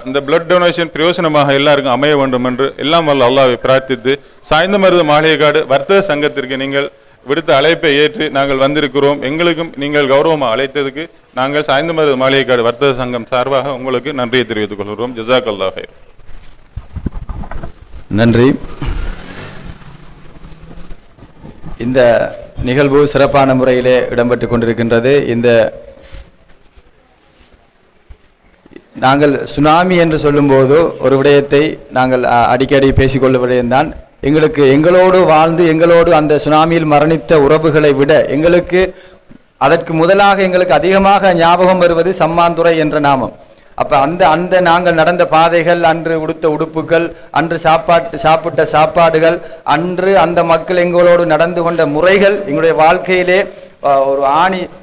இந்த பிளட் டொனேஷன் பிரயோசனமாக எல்லாருக்கும் அமைய வேண்டும் என்று எல்லாம் வல்ல அல்லாஹ்வை பிரார்த்தித்து சாய்ந்தமருது மாளிகைக்காடு வர்த்தக சங்கத்திற்கு நீங்கள் விடுத்த அழைப்பை ஏற்று நாங்கள் வந்திருக்கிறோம். எங்களுக்கும் நீங்கள் கௌரவமாக அழைத்ததுக்கு நாங்கள் சாய்ந்தமருது மாளிகைக்காடு வர்த்தக சங்கம் சார்பாக உங்களுக்கு நன்றியை தெரிவித்துக் கொள்கிறோம். ஜஸாக்கல்லாஹ் ஹைர். நன்றி. இந்த நிகழ்வு சிறப்பான முறையிலே இடம்பெற்று கொண்டிருக்கின்றது. இந்த நாங்கள் சுனாமி என்று சொல்லும்போது ஒரு விடயத்தை நாங்கள் அடிக்கடி பேசிக்கொள்ள விடயம்தான். எங்களோடு வாழ்ந்து எங்களோடு அந்த சுனாமியில் மரணித்த உறவுகளை விட எங்களுக்கு அதற்கு முதலாக எங்களுக்கு அதிகமாக ஞாபகம் வருவது சம்மாந்துறை என்ற நாமம். அப்போ அந்த நாங்கள் நடந்த பாதைகள், அன்று உடுத்த உடுப்புகள், அன்று சாப்பிட்ட சாப்பாடுகள், அன்று அந்த மக்கள் எங்களோடு நடந்து கொண்ட முறைகள் எங்களுடைய வாழ்க்கையிலே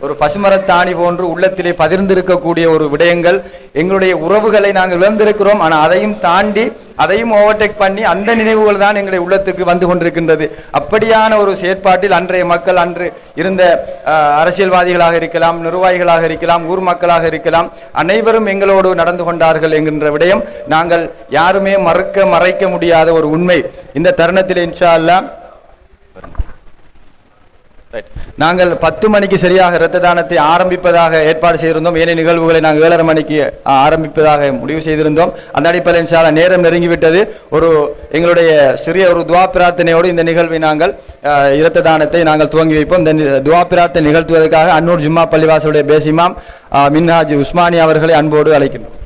ஒரு பசுமரத்தாணி போன்று உள்ளத்திலே பதிர்ந்திருக்கக்கூடிய ஒரு விடயங்கள். எங்களுடைய உறவுகளை நாங்கள் இழந்திருக்கிறோம். ஆனால் அதையும் தாண்டி அதையும் ஓவர்டேக் பண்ணி அந்த நினைவுகள் தான் எங்களுடைய உள்ளத்துக்கு வந்து கொண்டிருக்கின்றது. அப்படியான ஒரு செயற்பாட்டில் அன்றைய மக்கள், அன்று இருந்த அரசியல்வாதிகளாக இருக்கலாம், நிர்வாகிகளாக இருக்கலாம், ஊர் மக்களாக இருக்கலாம், அனைவரும் எங்களோடு நடந்து கொண்டார்கள் என்கின்ற விடயம் நாங்கள் யாருமே மறைக்க முடியாத ஒரு உண்மை. இந்த தருணத்தில் இன்ஷா அல்லாஹ் நாங்கள் 10 மணிக்கு சரியாக இரத்த தானத்தை ஆரம்பிப்பதாக ஏற்பாடு செய்திருந்தோம். ஏனைய நிகழ்வுகளை நாங்கள் 7:30 மணிக்கு ஆரம்பிப்பதாக முடிவு செய்திருந்தோம். அந்த அடிப்படையில் இன்ஷா அல்லாஹ் நேரம் நெருங்கிவிட்டது. எங்களுடைய சிறிய ஒரு துவா பிரார்த்தனையோடு இந்த நிகழ்வை நாங்கள் இரத்த தானத்தை நாங்கள் துவங்கி வைப்போம். இந்த துவா பிரார்த்தனை நிகழ்த்துவதற்காக அன்னூர் ஜும்மா பள்ளிவாசலுடைய பேசிமாம் மின்ஹாஜ் உஸ்மானி அவர்களை அன்போடு அழைக்கின்றோம்.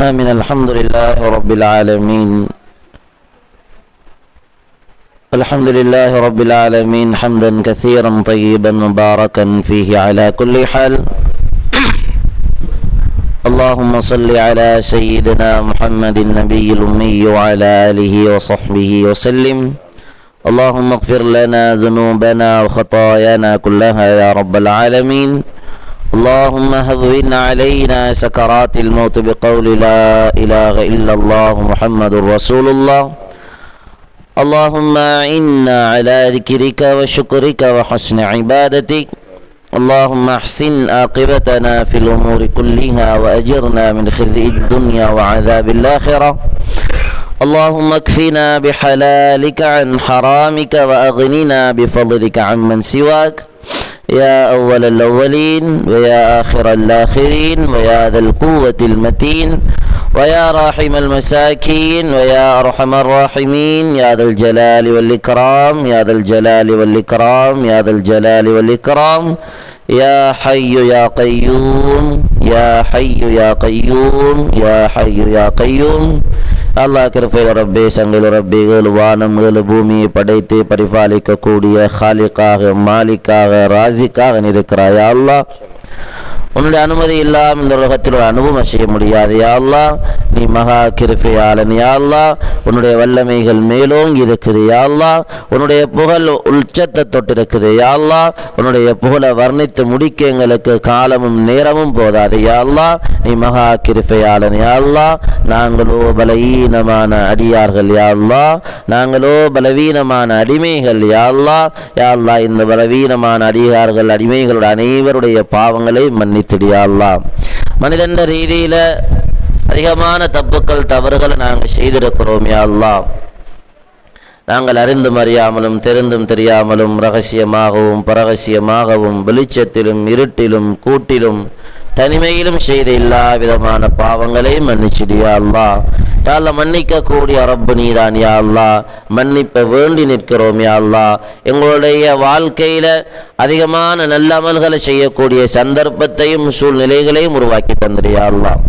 آمين. الحمد لله رب العالمين. الحمد لله رب العالمين حمدا كثيرا طيبا مباركا فيه على كل حال. اللهم صل على سيدنا محمد النبي الأمي وعلى آله وصحبه وسلم. اللهم اغفر لنا ذنوبنا وخطايانا كلها يا رب العالمين. اللهم هون علينا سكرات الموت بقول لا إله إلا الله محمد رسول الله. اللهم أعنا على ذكرك وشكرك وحسن عبادتك. اللهم احسن عاقبتنا في الأمور كلها وأجرنا من خزي الدنيا وعذاب الآخرة. اللهم اكفنا بحلالك عن حرامك وأغننا بفضلك عمن سواك يا أول الأولين ويا آخر الآخرين ويا ذا القوة المتين ويا راحم المساكين ويا أرحم الراحمين يا ذا الجلال والإكرام يا ذا الجلال والإكرام يا ذا الجلال والإكرام يا حي يا قيوم يا حي يا قيوم يا حي يا قيوم. அல்லாஹ் கிருபையுள்ள ரப்பே, சங்கையுள்ள ரப்பே, வானம் பூமியை படைத்து பரிபாலிக்கக்கூடிய காலிக்காக, மாலிக்காக, ராசிக்காக இருக்கிறாய். அல்லாஹ் உன்னுடைய அனுமதி இல்லாமல் இந்த உலகத்தில் ஒரு அனுபவம் செய்ய முடியாது. யா அல்லாஹ், நீ மகா கிருபையாளன். யா அல்லாஹ், உன்னுடைய வல்லமைகள் மேலோங்கி இருக்குது. யா அல்லாஹ், உன்னுடைய புகழ் உச்சத்தை தொட்டிருக்குது. யா அல்லாஹ், உன்னுடைய புகழை வர்ணித்து முடிக்க எங்களுக்கு காலமும் நேரமும் போதாது. யா அல்லாஹ், நீ மகா கிருபையாளன். யா அல்லாஹ், நாங்களோ பலவீனமான அடியார்கள். யா அல்லாஹ், நாங்களோ பலவீனமான அடிமைகள். யா அல்லாஹ், யா அல்லாஹ், இந்த பலவீனமான அடியார்கள் அடிமைகளோட அனைவருடைய பாவங்களை மன்னித்துடியா அல்லாஹ். மனிதன் ரீதியில அதிகமான தப்புக்கள் தவறுகளை நாங்கள் செய்திருக்கிறோம். யா அல்லாஹ், நாங்கள் அறிந்தும் அறியாமலும் தெரிந்தும் தெரியாமலும் ரகசியமாகவும் பரகசியமாகவும் வெளிச்சத்திலும் இருட்டிலும் கூட்டிலும் தனிமையிலும் செய்த எல்லா விதமான பாவங்களை மன்னிச்சிடியா அல்லாஹ். யா அல்லாஹ், மன்னிக்க கூடிய ரப்பு நீதான். யா அல்லாஹ், மன்னிப்ப வேண்டி நிற்கிறோம். யா அல்லாஹ், எங்களுடைய வாழ்க்கையில அதிகமான நல்ல அமல்களை செய்யக்கூடிய சந்தர்ப்பத்தையும் சூழ்நிலைகளையும் உருவாக்கி தந்திரியா அல்லாஹ்.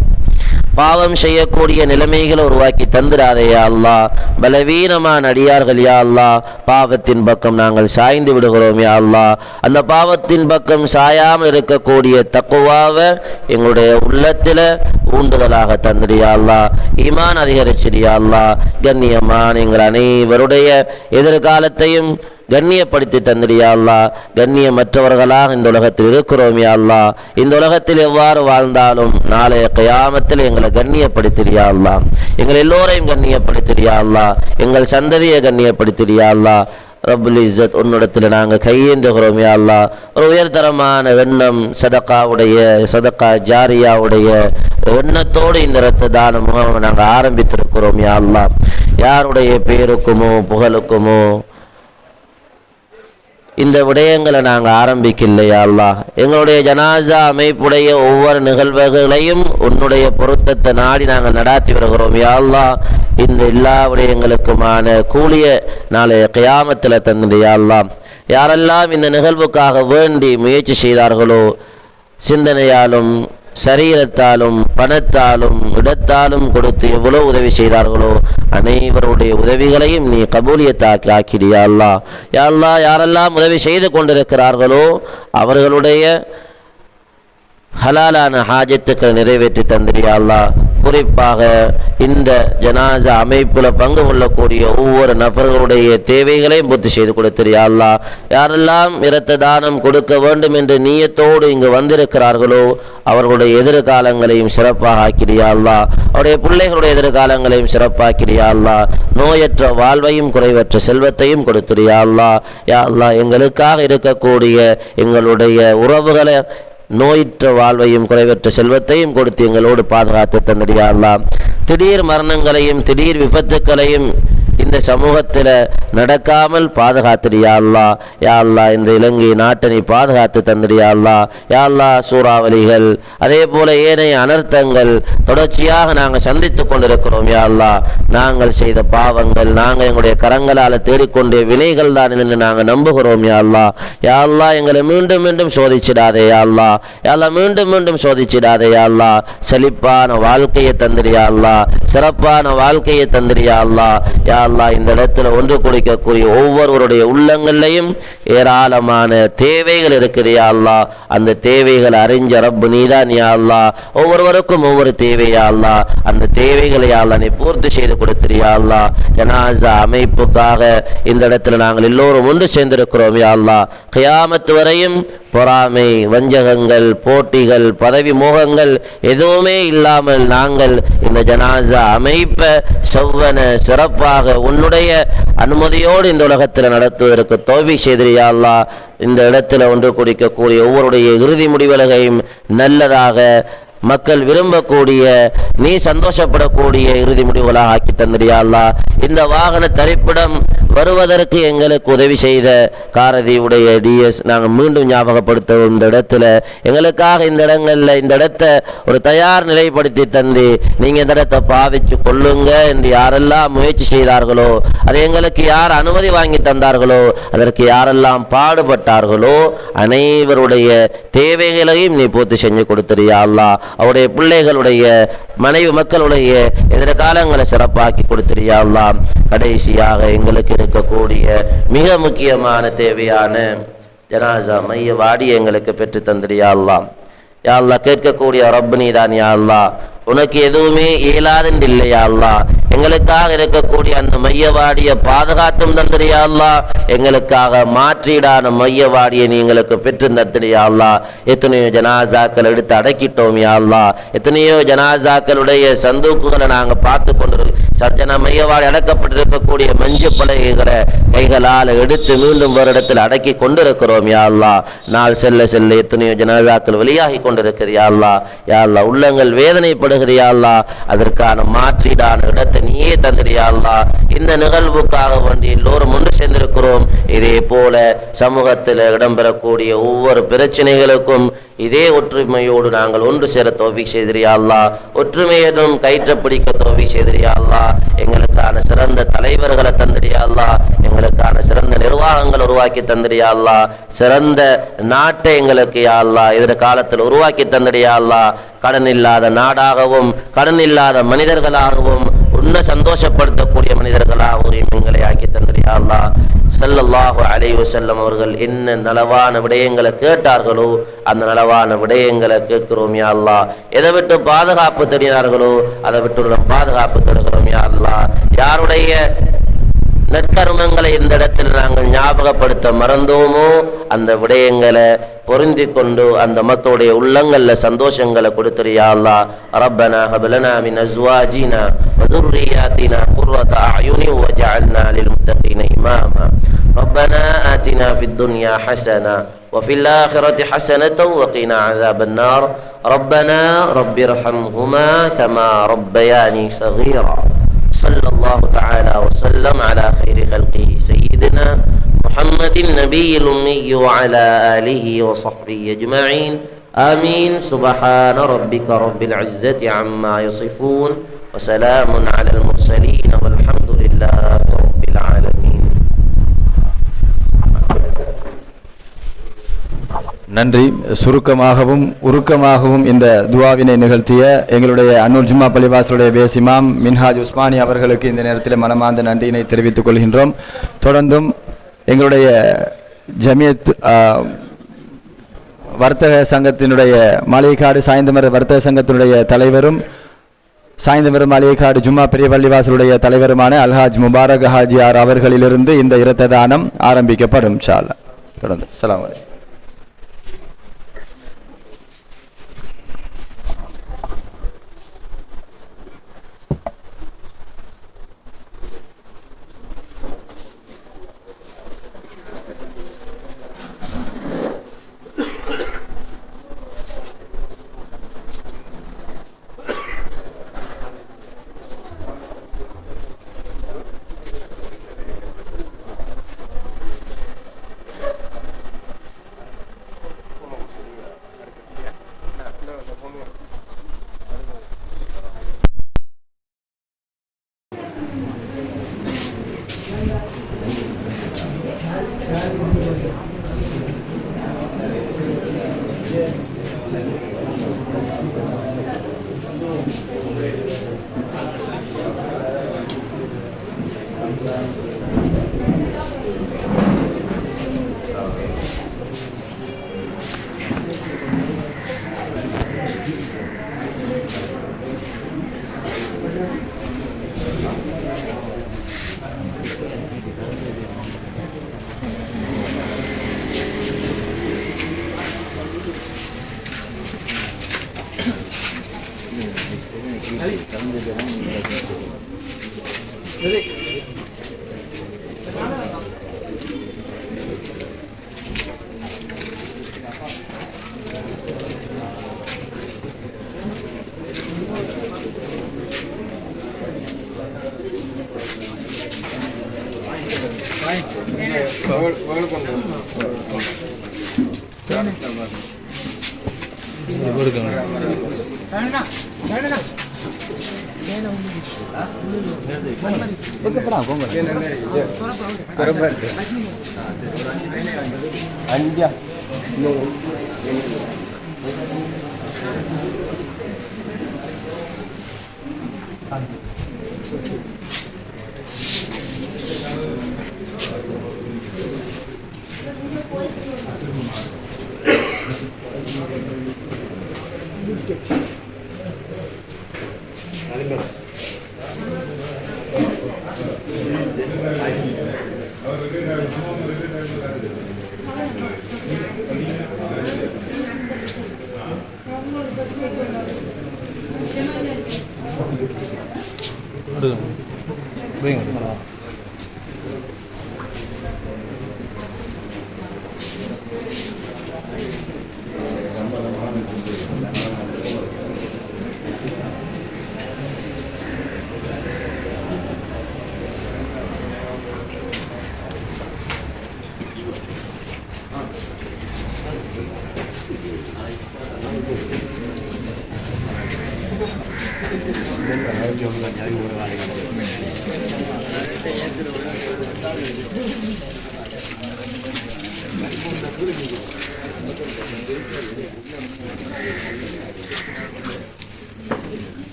பாவம் செய்யக்கூடிய நிலைமைகளை உருவாக்கி தந்திராதே யா அல்லாஹ். பலவீனமான அடியார்கள் யா அல்லாஹ், பாவத்தின் பக்கம் நாங்கள் சாய்ந்து விடுகிறோம். யா அல்லாஹ், அந்த பாவத்தின் பக்கம் சாயாமல் இருக்கக்கூடிய தக்குவாவை எங்களுடைய உள்ளத்தில் ஊண்டுதலாக தந்திரியா அல்லாஹ். ஈமான் அதிகரிச்சிரியா அல்லாஹ். கண்ணியமான எங்கள் அனைவருடைய எதிர்காலத்தையும் கண்ணியப்படுத்தி தந்திரியா அல்லா. கண்ணியமற்றவர்களாக இந்த உலகத்தில் இருக்கிறோம் யா அல்லா. இந்த உலகத்தில் எவ்வாறு வாழ்ந்தாலும் நாளைய கியாமத்தில் எங்களை கண்ணியப்படுத்தியா அல்லா. எங்கள் எல்லோரையும் கண்ணியப்படுத்தியா அல்லா. எங்கள் சந்ததியை கண்ணியப்படுத்தியா அல்லா. ரப்புல் இஸ்ஸத் உன்னிடத்தில் நாங்கள் கையேந்துகிறோம் யா அல்லா. ஒரு உயர்தரமான எண்ணம் சதகா ஜாரியாவுடைய எண்ணத்தோடு இந்த இரத்த தான முகாமை நாங்கள் ஆரம்பித்திருக்கிறோம் யா அல்லா. யாருடைய பேருக்குமோ புகழுக்குமோ இந்த விடயங்களை நாங்கள் ஆரம்பிக்கலையா அல்லா. எங்களுடைய ஜனாசா அமைப்புடைய ஒவ்வொரு நிகழ்வுகளையும் உன்னுடைய பொருத்தத்தை நாடி நாங்கள் நடாத்தி வருகிறோம் யா அல்லா. இந்த எல்லா விடயங்களுக்குமான கூலிய நாளைய கியாமத்தில் தந்தது யா அல்லா. யாரெல்லாம் இந்த நிகழ்வுக்காக வேண்டி முயற்சி செய்தார்களோ, சிந்தனையாலும் சரீரத்தாலும் பணத்தாலும் இடத்தாலும் கொடுத்து எவ்வளவு உதவி செய்தார்களோ அனைவருடைய உதவிகளையும் நீ கபூலியத்தாக்கி ஆக்கிறியா அல்லா. யா அல்லா, யாரெல்லாம் உதவி செய்து கொண்டிருக்கிறார்களோ அவர்களுடைய ஹலாலான ஹாஜத்துக்களை நிறைவேற்றி தந்திரியா அல்லா. குறிப்பாக இந்த ஜனாசா அமைப்பில் பங்கு கொள்ளக்கூடிய ஒவ்வொரு நபர்களுடைய தேவைகளையும் பூர்த்தி செய்து கொடுத்திரியா அல்லா. யாரெல்லாம் இரத்த தானம் கொடுக்க வேண்டும் என்று நீயத்தோடு இங்கு வந்திருக்கிறார்களோ அவர்களுடைய எதிர்காலங்களையும் சிறப்பாக ஆக்கிறியா அல்லா. அவருடைய பிள்ளைகளுடைய எதிர்காலங்களையும் சிறப்பாக்கிறியா அல்லா. நோயற்ற வாழ்வையும் குறைவற்ற செல்வத்தையும் கொடுத்திரியா அல்லா. யா அல்லா, எங்களுக்காக இருக்கக்கூடிய எங்களுடைய உறவுகளை நோயற்ற வாழ்வையும் குறைவற்ற செல்வத்தையும் கொடுத்து எங்களோடு பாதுகாத்து தந்திரியா அல்லா. திடீர் மரணங்களையும் திடீர் விபத்துக்களையும் இந்த சமூகத்தில் நடக்காமல் பாதுகாத்திரியா அல்லா. யா அல்லா, இந்த இலங்கை நாட்டை நீ பாதுகாத்து தந்திரியா அல்லா. யா அல்லா, சூறாவளிகள் அதே போல ஏனைய அனர்த்தங்கள் தொடர்ச்சியாக நாங்கள் சந்தித்து கொண்டிருக்கிறோம் யா அல்லா. நாங்கள் செய்த பாவங்கள், நாங்கள் எங்களுடைய கரங்களால் தேடிக்கொண்டே வினைகள் தான் என்று நாங்கள் நம்புகிறோம் யா அல்லா. யா அல்லா, எங்களை மீண்டும் மீண்டும் சோதிச்சிடாதே யா அல்லா. யா அல்லா, மீண்டும் மீண்டும் சோதிச்சிடாதே யா அல்லா. செழிப்பான வாழ்க்கையை தந்திரியா அல்லா. சிறப்பான வாழ்க்கையை தந்திரியா அல்லா. யா அல்லா, இந்த இடத்துல ஒன்று குடிக்கக்கூடிய ஒவ்வொருவருடைய உள்ளங்கள்லையும் ஏராளமான தேவைகள் இருக்கிறியா அல்லா. அந்த தேவைகளை அறிஞ்ச ரப்பு நீதான் யா அல்லா. ஒவ்வொருவருக்கும் ஒவ்வொரு தேவையா அல்லா. அந்த தேவைகளை யா அல்லா நீ பூர்த்தி செய்து கொடுத்திரியா அல்லா. ஜனாசா அமைப்புக்காக இந்த இடத்துல நாங்கள் எல்லோரும் ஒன்று சேர்ந்திருக்கிறோம் யா அல்லா. கியாமத் வரையும் பொறாமை, வஞ்சகங்கள், போட்டிகள், பதவி மோகங்கள் எதுவுமே இல்லாமல் நாங்கள் இந்த ஜனாசா அமைப்பை செவ்வன சிறப்பாக உன்னுடைய அனுமதியோடு இந்த உலகத்தில் நடத்துவதற்கு தௌஃபீக் செய்தியா அல்லா. இந்த இடத்துல ஒன்று குடிக்கக்கூடிய ஒவ்வொருடைய இறுதி முடிவுகளையும் நல்லதாக மக்கள் விரும்பக்கூடிய, நீ சந்தோஷப்படக்கூடிய இறுதி முடிவுகளாக ஆக்கி தந்திரியா அல்லா. இந்த வாகன தரிப்பிடம் வருவதற்கு எங்களுக்கு உதவி செய்த காரதியுடைய டிஎஸ் நாங்கள் மீண்டும் ஞாபகப்படுத்துவோம். இந்த இடத்துல எங்களுக்காக இந்த இடங்களில் இந்த இடத்தை ஒரு தயார் நிலைப்படுத்தி தந்து நீங்கள் இந்த இடத்தை பாவிச்சு கொள்ளுங்க என்று யாரெல்லாம் முயற்சி செய்தார்களோ, அதை எங்களுக்கு யார் அனுமதி வாங்கி தந்தார்களோ, அதற்கு யாரெல்லாம் பாடுபட்டார்களோ அனைவருடைய தேவைகளையும் நீ பூர்த்தி செஞ்சு கொடுத்துறியா அல்லா. அவருடைய பிள்ளைகளுடைய மனைவி மக்களுடைய எதிர்காலங்களை சிறப்பாக்கி கொடுத்துறியா அல்லா. கடைசியாக எங்களுக்கு இருக்கக்கூடிய மிக முக்கியமான தேவையான ஜனாசா மைய வாடி எங்களுக்கு பெற்று தந்திரியா அல்லா. யா அல்லா, கேட்கக்கூடிய ரப்பு நீதான் யா அல்லா. உனக்கு எதுவுமே இயலாதுன்னு இல்லையா அல்லா. எங்களுக்காக இருக்கக்கூடிய அந்த மையவாடியை பாதுகாத்தும் தந்திரியா அல்லா. எங்களுக்காக மாற்றீடான மையவாடியை நீங்களுக்கு பெற்று தந்திரியா அல்லா. எத்தனையோ ஜனாசாக்கள் எடுத்து அடக்கிட்டோம் யா அல்லா. எத்தனையோ ஜனாசாக்களுடைய சந்தூக்குகளை நாங்கள் பார்த்து கொண்டிருக்கோம். சஜன மையவாடி அடக்கப்பட்டிருக்கக்கூடிய மஞ்சு பலகைகளை கைகளால் எடுத்து மீண்டும் ஒரு இடத்தில் அடக்கி கொண்டிருக்கிறோம் யா அல்லா. நாள் செல்ல செல்ல எத்தனையோ ஜனாசாக்கள் வெளியாகி கொண்டிருக்கிறியா அல்லா. யா அல்லா, உள்ளங்கள் வேதனைப்படுகிறியா அல்லா. அதற்கான மாற்றீடான இடத்தை நீயே தந்திரியா அல்லா. இந்த நிகழ்வுக்காக வேண்டி எல்லோரும் ஒன்று சேர்ந்திருக்கிறோம். இதே போல சமூகத்தில் இடம்பெறக்கூடிய ஒவ்வொரு பிரச்சனைகளுக்கும் இதே ஒற்றுமையோடு நாங்கள் ஒன்று சேர தௌஃபீக் செய்திரியா அல்லா. ஒற்றுமையுடன் கயிற்ற பிடிக்க தௌஃபீக் செய்திரியா அல்லா. எங்களுக்கான சிறந்த தலைவர்களை தந்திரியா அல்லா. எங்களுக்கான சிறந்த நிர்வாகங்கள் உருவாக்கி தந்திரியா அல்லா. சிறந்த நாட்டை எங்களுக்கு யா அல்லா எதிர்காலத்தில் உருவாக்கி தந்திரியா அல்லா. கடன் இல்லாத நாடாகவும் கடன் இல்லாத மனிதர்களாகவும் உன்னை சந்தோஷப்படுத்தக்கூடிய மனிதர்களாகவும் எங்களை ஆக்கி தந்திரியா அல்லா. ஸல்லல்லாஹு அலைஹி வஸல்லம் அவர்கள் என்ன நலவான விடயங்களை கேட்டார்களோ அந்த நலவான விடயங்களை கேட்கிறோம் யா அல்லா. எதை விட்டு பாதுகாப்பு தெரியார்களோ அதை விட்டு பாதுகாப்பு தருகிறோம் யா அல்லா. யாருடைய நற்கர்மங்களை இந்த இடத்தில் நாங்கள் ஞாபகப்படுத்த மறந்தோமோ அந்த விடயங்களை பொருந்தி கொண்டு அந்த மக்களுடைய உள்ளங்கள்ல சந்தோஷங்களை கொடுத்துறியா அல்லாஹ். ரப்பனா ஹப்லனா மின் அஸ்வாஜினா வ ذُرِّيَّاتِنَا قُرَّةَ أَعْيُنٍ وَاجْعَلْنَا لِلْمُتَّقِينَ إِمَامًا. ربنا آتنا في الدنيا حسنة وفي الآخرة حسنة وقنا عذاب النار. ربنا رب ارحمهما كما ربياني صغيرا. صلى الله تعالى وسلم على خير خلقه سيدنا محمد النبي الأمي وعلى آله وصحبه أجمعين. آمين. سبحان ربك رب العزة عما يصفون وسلام على المرسلين والحمد لله رب العالمين. நன்றி. சுருக்கமாகவும் உருக்கமாகவும் இந்த துவாவினை நிகழ்த்திய எங்களுடைய அன்னூர் ஜும்மா பள்ளிவாசலுடைய பேசிமாம் மின்ஹாஜ் உஸ்மானி அவர்களுக்கு இந்த நேரத்தில் மனமார்ந்த நன்றியினை தெரிவித்துக் கொள்கின்றோம். தொடர்ந்தும் எங்களுடைய ஜமியத் வர்த்தக சங்கத்தினுடைய மாளிகைக்காடு சாய்ந்தமர வர்த்தக சங்கத்தினுடைய தலைவரும் சாய்ந்தமர மாளிகைக்காடு ஜும்மா பெரிய பள்ளிவாசலுடைய தலைவருமான அல்ஹாஜ் முபாரக் ஹாஜியார் அவர்களிலிருந்து இந்த இரத்த தானம் ஆரம்பிக்கப்படும். இன்ஷா அல்லாஹ். தொடர்ந்து அஸ்ஸலாமு அலைக்கும்.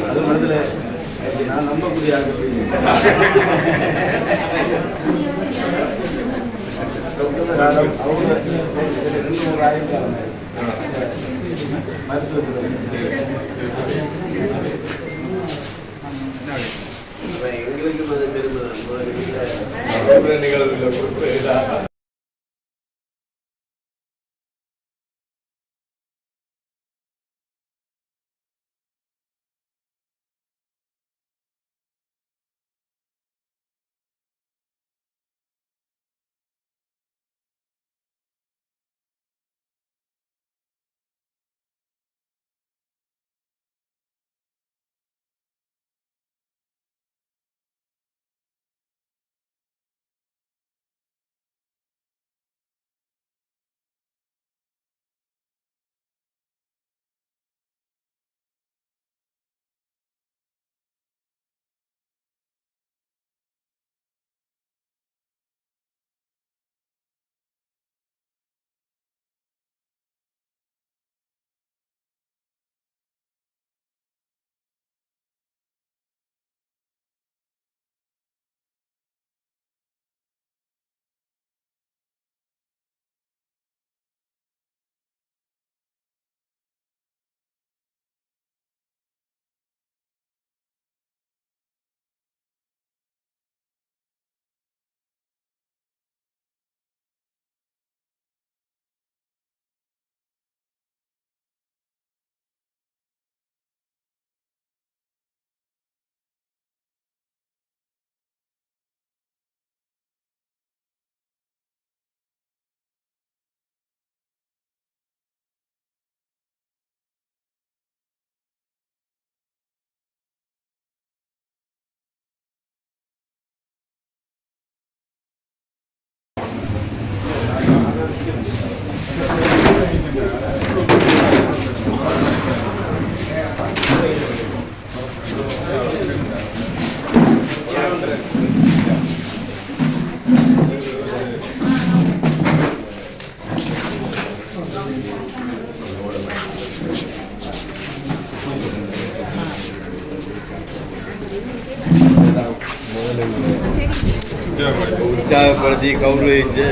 அது மனதில் நான் நம்பக்கூடிய அவங்க 2-3 ஆயிரம் மருத்துவத்தில் எங்களுக்கு தெரிஞ்சது நிகழ்வுகளை உற்சாகப்படுத்தி கௌரவிச்சு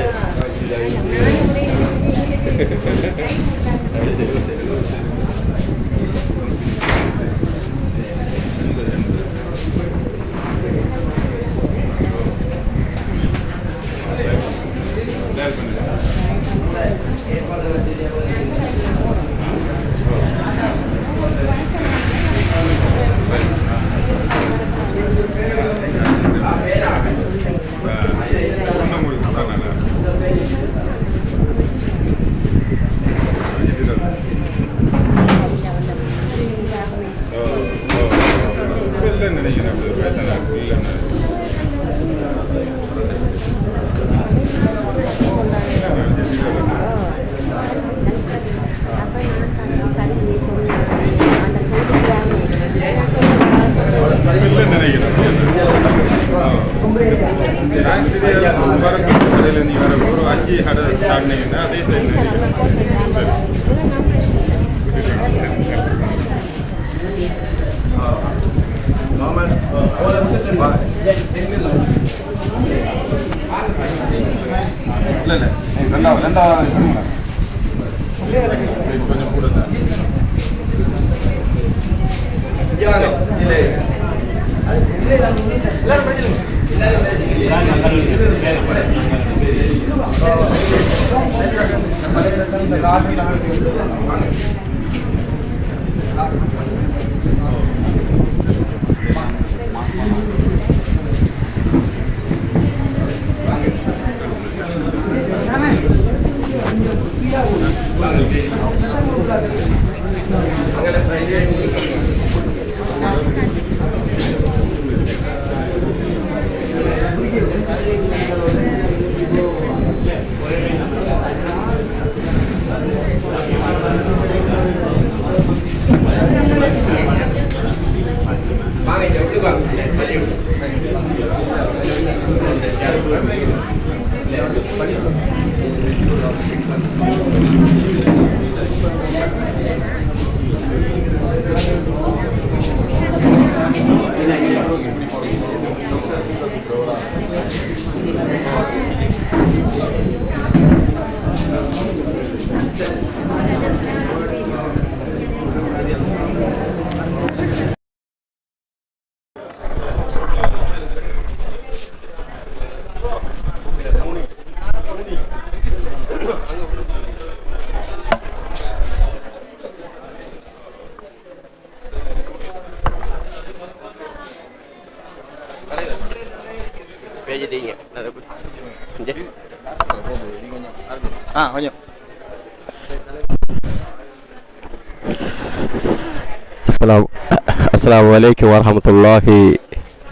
அஸ்ஸலாமு அலைக்கும் வரஹ்மத்துல்லாஹி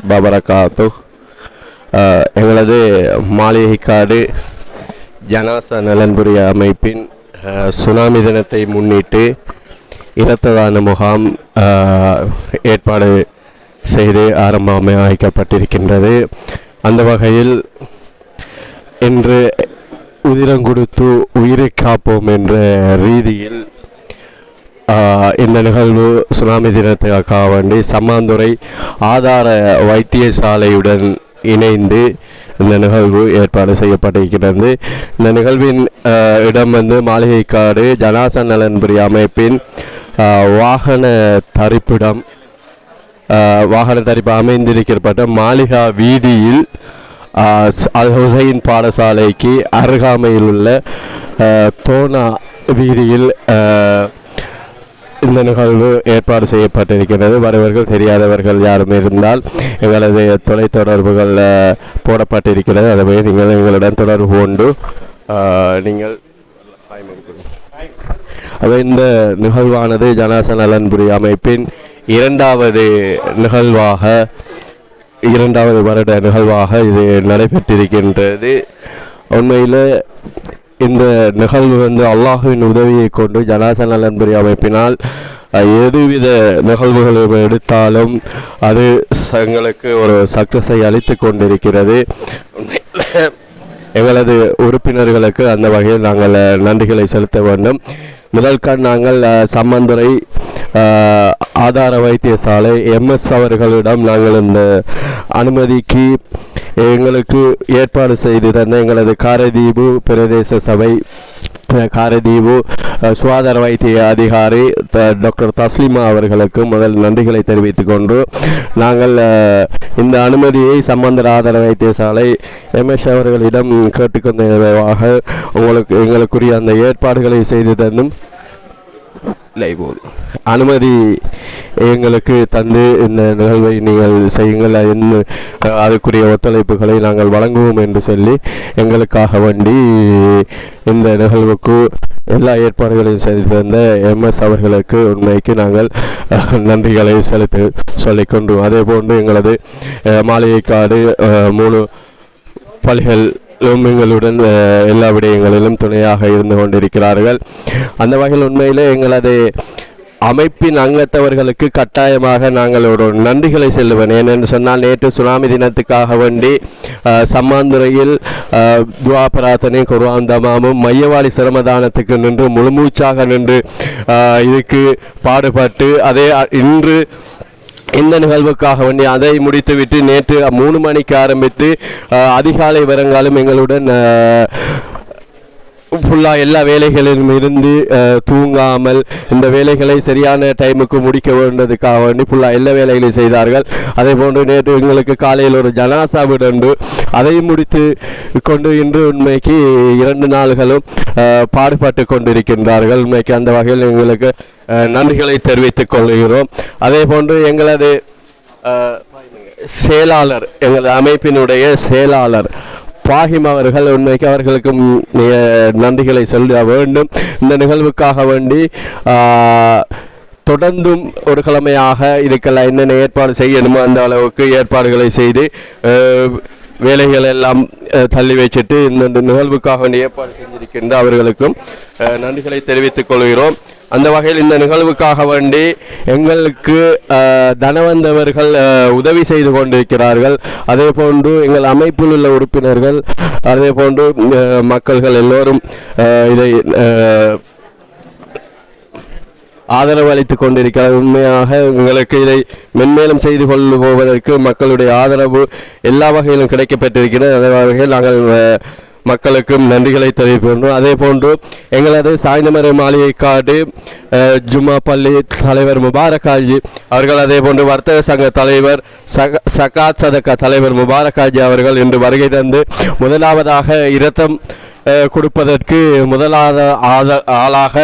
வபரகாத்துஹ். எங்களது மாளிகைக்காடு ஜனாசா நலன்புரி அமைப்பின் சுனாமி தினத்தை முன்னிட்டு இரத்த தான முகாம் ஏற்பாடு செய்து ஆரம்பமாக்கப்பட்டிருக்கின்றது. அந்த வகையில் இன்று உதிரம் கொடுத்து உயிரை காப்போம் என்ற ரீதியில் இந்த நிகழ்வு சுனாமி தினத்துக்காக வேண்டி சம்மாந்துறை ஆதார வைத்தியசாலையுடன் இணைந்து இந்த நிகழ்வு ஏற்பாடு செய்யப்பட்டிருக்கிறது. இந்த நிகழ்வின் இடம் மாளிகைக்காடு ஜனாசா நலன்புரி அமைப்பின் வாகன தரிப்பு அமைந்திருக்கப்பட்ட மாளிகா வீதியில் அல் ஹுசைன் பாடசாலைக்கு அருகாமையில் உள்ள தோனா வீதியில் இந்த நிகழ்வு ஏற்பாடு செய்யப்பட்டிருக்கிறது. வருவர்கள் தெரியாதவர்கள் யாரும் இருந்தால் எங்களது தொலைத்தொடர்புகள் போடப்பட்டிருக்கிறது. அதுவே நீங்கள் எங்களுடன் தொடர்பு கொண்டு நீங்கள் இந்த நிகழ்வானது ஜனாசா நலன்புரி அமைப்பின் இரண்டாவது வருட நிகழ்வாக இது நடைபெற்றிருக்கின்றது. உண்மையில் இந்த நிகழ்வு அல்லாஹுவின் உதவியை கொண்டு ஜனாசா நலன்புரி அமைப்பினால் எதுவித நிகழ்வுகளை எடுத்தாலும் அது எங்களுக்கு ஒரு சக்சஸை அளித்து கொண்டிருக்கிறது. எங்களது உறுப்பினர்களுக்கு அந்த வகையில் நாங்கள் நன்றிகளை செலுத்த வேண்டும். முதல்கண் நாங்கள் சம்மந்துறை ஆதார வைத்தியசாலை MS அவர்களிடம் நாங்கள் இந்த அனுமதிக்கு எங்களுக்கு ஏற்பாடு செய்து தந்த எங்களது காரைதீவு பிரதேச சபை காரைதீவு சுகாதார வைத்திய அதிகாரி டாக்டர் தஸ்லிமா அவர்களுக்கு முதல் நன்றிகளை தெரிவித்துக் கொண்டு நாங்கள் இந்த அனுமதியை சம்பந்தர் ஆதார வைத்தியசாலை MS அவர்களிடம் கேட்டுக்கொண்டதாக எங்களுக்குரிய அந்த ஏற்பாடுகளை செய்து தந்தும் அனுமதி எங்களுக்கு தந்து இந்த நிகழ்வை நீங்கள் செய்யுங்கள், அதுக்குரிய ஒத்துழைப்புகளை நாங்கள் வழங்குவோம் என்று சொல்லி எங்களுக்காக வேண்டி இந்த நிகழ்வுக்கு எல்லா ஏற்பாடுகளையும் செய்து தந்த MS அவர்களுக்கு உண்மைக்கு நாங்கள் நன்றிகளை சொல்லிக்கொண்டோம். அதே போன்று எங்களது மாளிகைக்காடு 3 பள்ளிகள் எங்களுடன் எல்லா விடயங்களிலும் துணையாக இருந்து கொண்டிருக்கிறார்கள். அந்த வகையில் உண்மையிலே எங்களது அமைப்பின் அங்கத்தவர்களுக்கு கட்டாயமாக நாங்கள் ஒரு நன்றிகளை செல்லுவேன். ஏனென்று சொன்னால் நேற்று சுனாமி தினத்துக்காக வேண்டி சம்மாந்துறையில் துவா பிரார்த்தனை குர்ஆன் தமாமும் மையவாடி சிரமதானத்துக்கு நின்று முழுமூச்சாக நின்று இதுக்கு பாடுபட்டு அதே இன்று இந்த நிகழ்வுக்காக வேண்டி அதை முடித்துவிட்டு நேற்று 3 மணிக்கு ஆரம்பித்து அதிகாலை வருங்காலம் எங்களுடன் ஃபுல்லாக எல்லா வேலைகளிலும் இருந்து தூங்காமல் இந்த வேலைகளை சரியான டைமுக்கு முடிக்க வேண்டதுக்காக வேண்டி ஃபுல்லாக எல்லா வேலைகளையும் செய்தார்கள். அதே போன்று நேற்று எங்களுக்கு காலையில் ஒரு ஜனாசா விடண்டு அதை முடித்து கொண்டு இன்று உண்மைக்கு 2 நாள்களும் பாடுபட்டு கொண்டிருக்கின்றார்கள். உண்மைக்கு அந்த வகையில் எங்களுக்கு நன்றிகளை தெரிவித்துக் கொள்கிறோம். அதே போன்று எங்களது செயலாளர், எங்களது அமைப்பினுடைய செயலாளர் பாகிம் அவர்கள் உண்மைக்கு அவர்களுக்கும் நன்றிகளை சொல்ல வேண்டும். இந்த நிகழ்வுக்காக வேண்டி தொடர்ந்தும் ஒரு கிழமையாக இதுக்கெல்லாம் என்னென்ன ஏற்பாடு செய்யணுமோ அந்த அளவுக்கு ஏற்பாடுகளை செய்து வேலைகள் எல்லாம் தள்ளி வச்சுட்டு இந்த நிகழ்வுக்காக வேண்டி ஏற்பாடு செஞ்சிருக்கின்ற அவர்களுக்கும் நன்றிகளை தெரிவித்துக் கொள்கிறோம். அந்த வகையில் இந்த நிகழ்வுக்காக வேண்டி எங்களுக்கு தனவந்தவர்கள் உதவி செய்து கொண்டிருக்கிறார்கள். அதே போன்று எங்கள் அமைப்பில் உள்ள உறுப்பினர்கள் அதே போன்று மக்கள்கள் எல்லோரும் இதை ஆதரவு அளித்துக் கொண்டிருக்கிறார். உண்மையாக எங்களுக்கு இதை மென்மேலும் செய்து கொண்டு போவதற்கு மக்களுடைய ஆதரவு எல்லா வகையிலும் கிடைக்கப்பட்டிருக்கிறது. அதே வகையில் நாங்கள் மக்களுக்கும் நன்றிகளை தெரிவிக்கின்றோம். அதே போன்று எங்களது சாய்ந்தமரை மாளிகைக்காடு ஜும்மா பள்ளி தலைவர் முபாரக் ஹாஜி அவர்கள், அதே போன்று வர்த்தக சங்க தலைவர் சகாத் சதக்கா தலைவர் முபாரக் ஹாஜி அவர்கள் இன்று வருகை தந்து முதலாவதாக இரத்தம் கொடுப்பதற்கு முதலாவது ஆளாக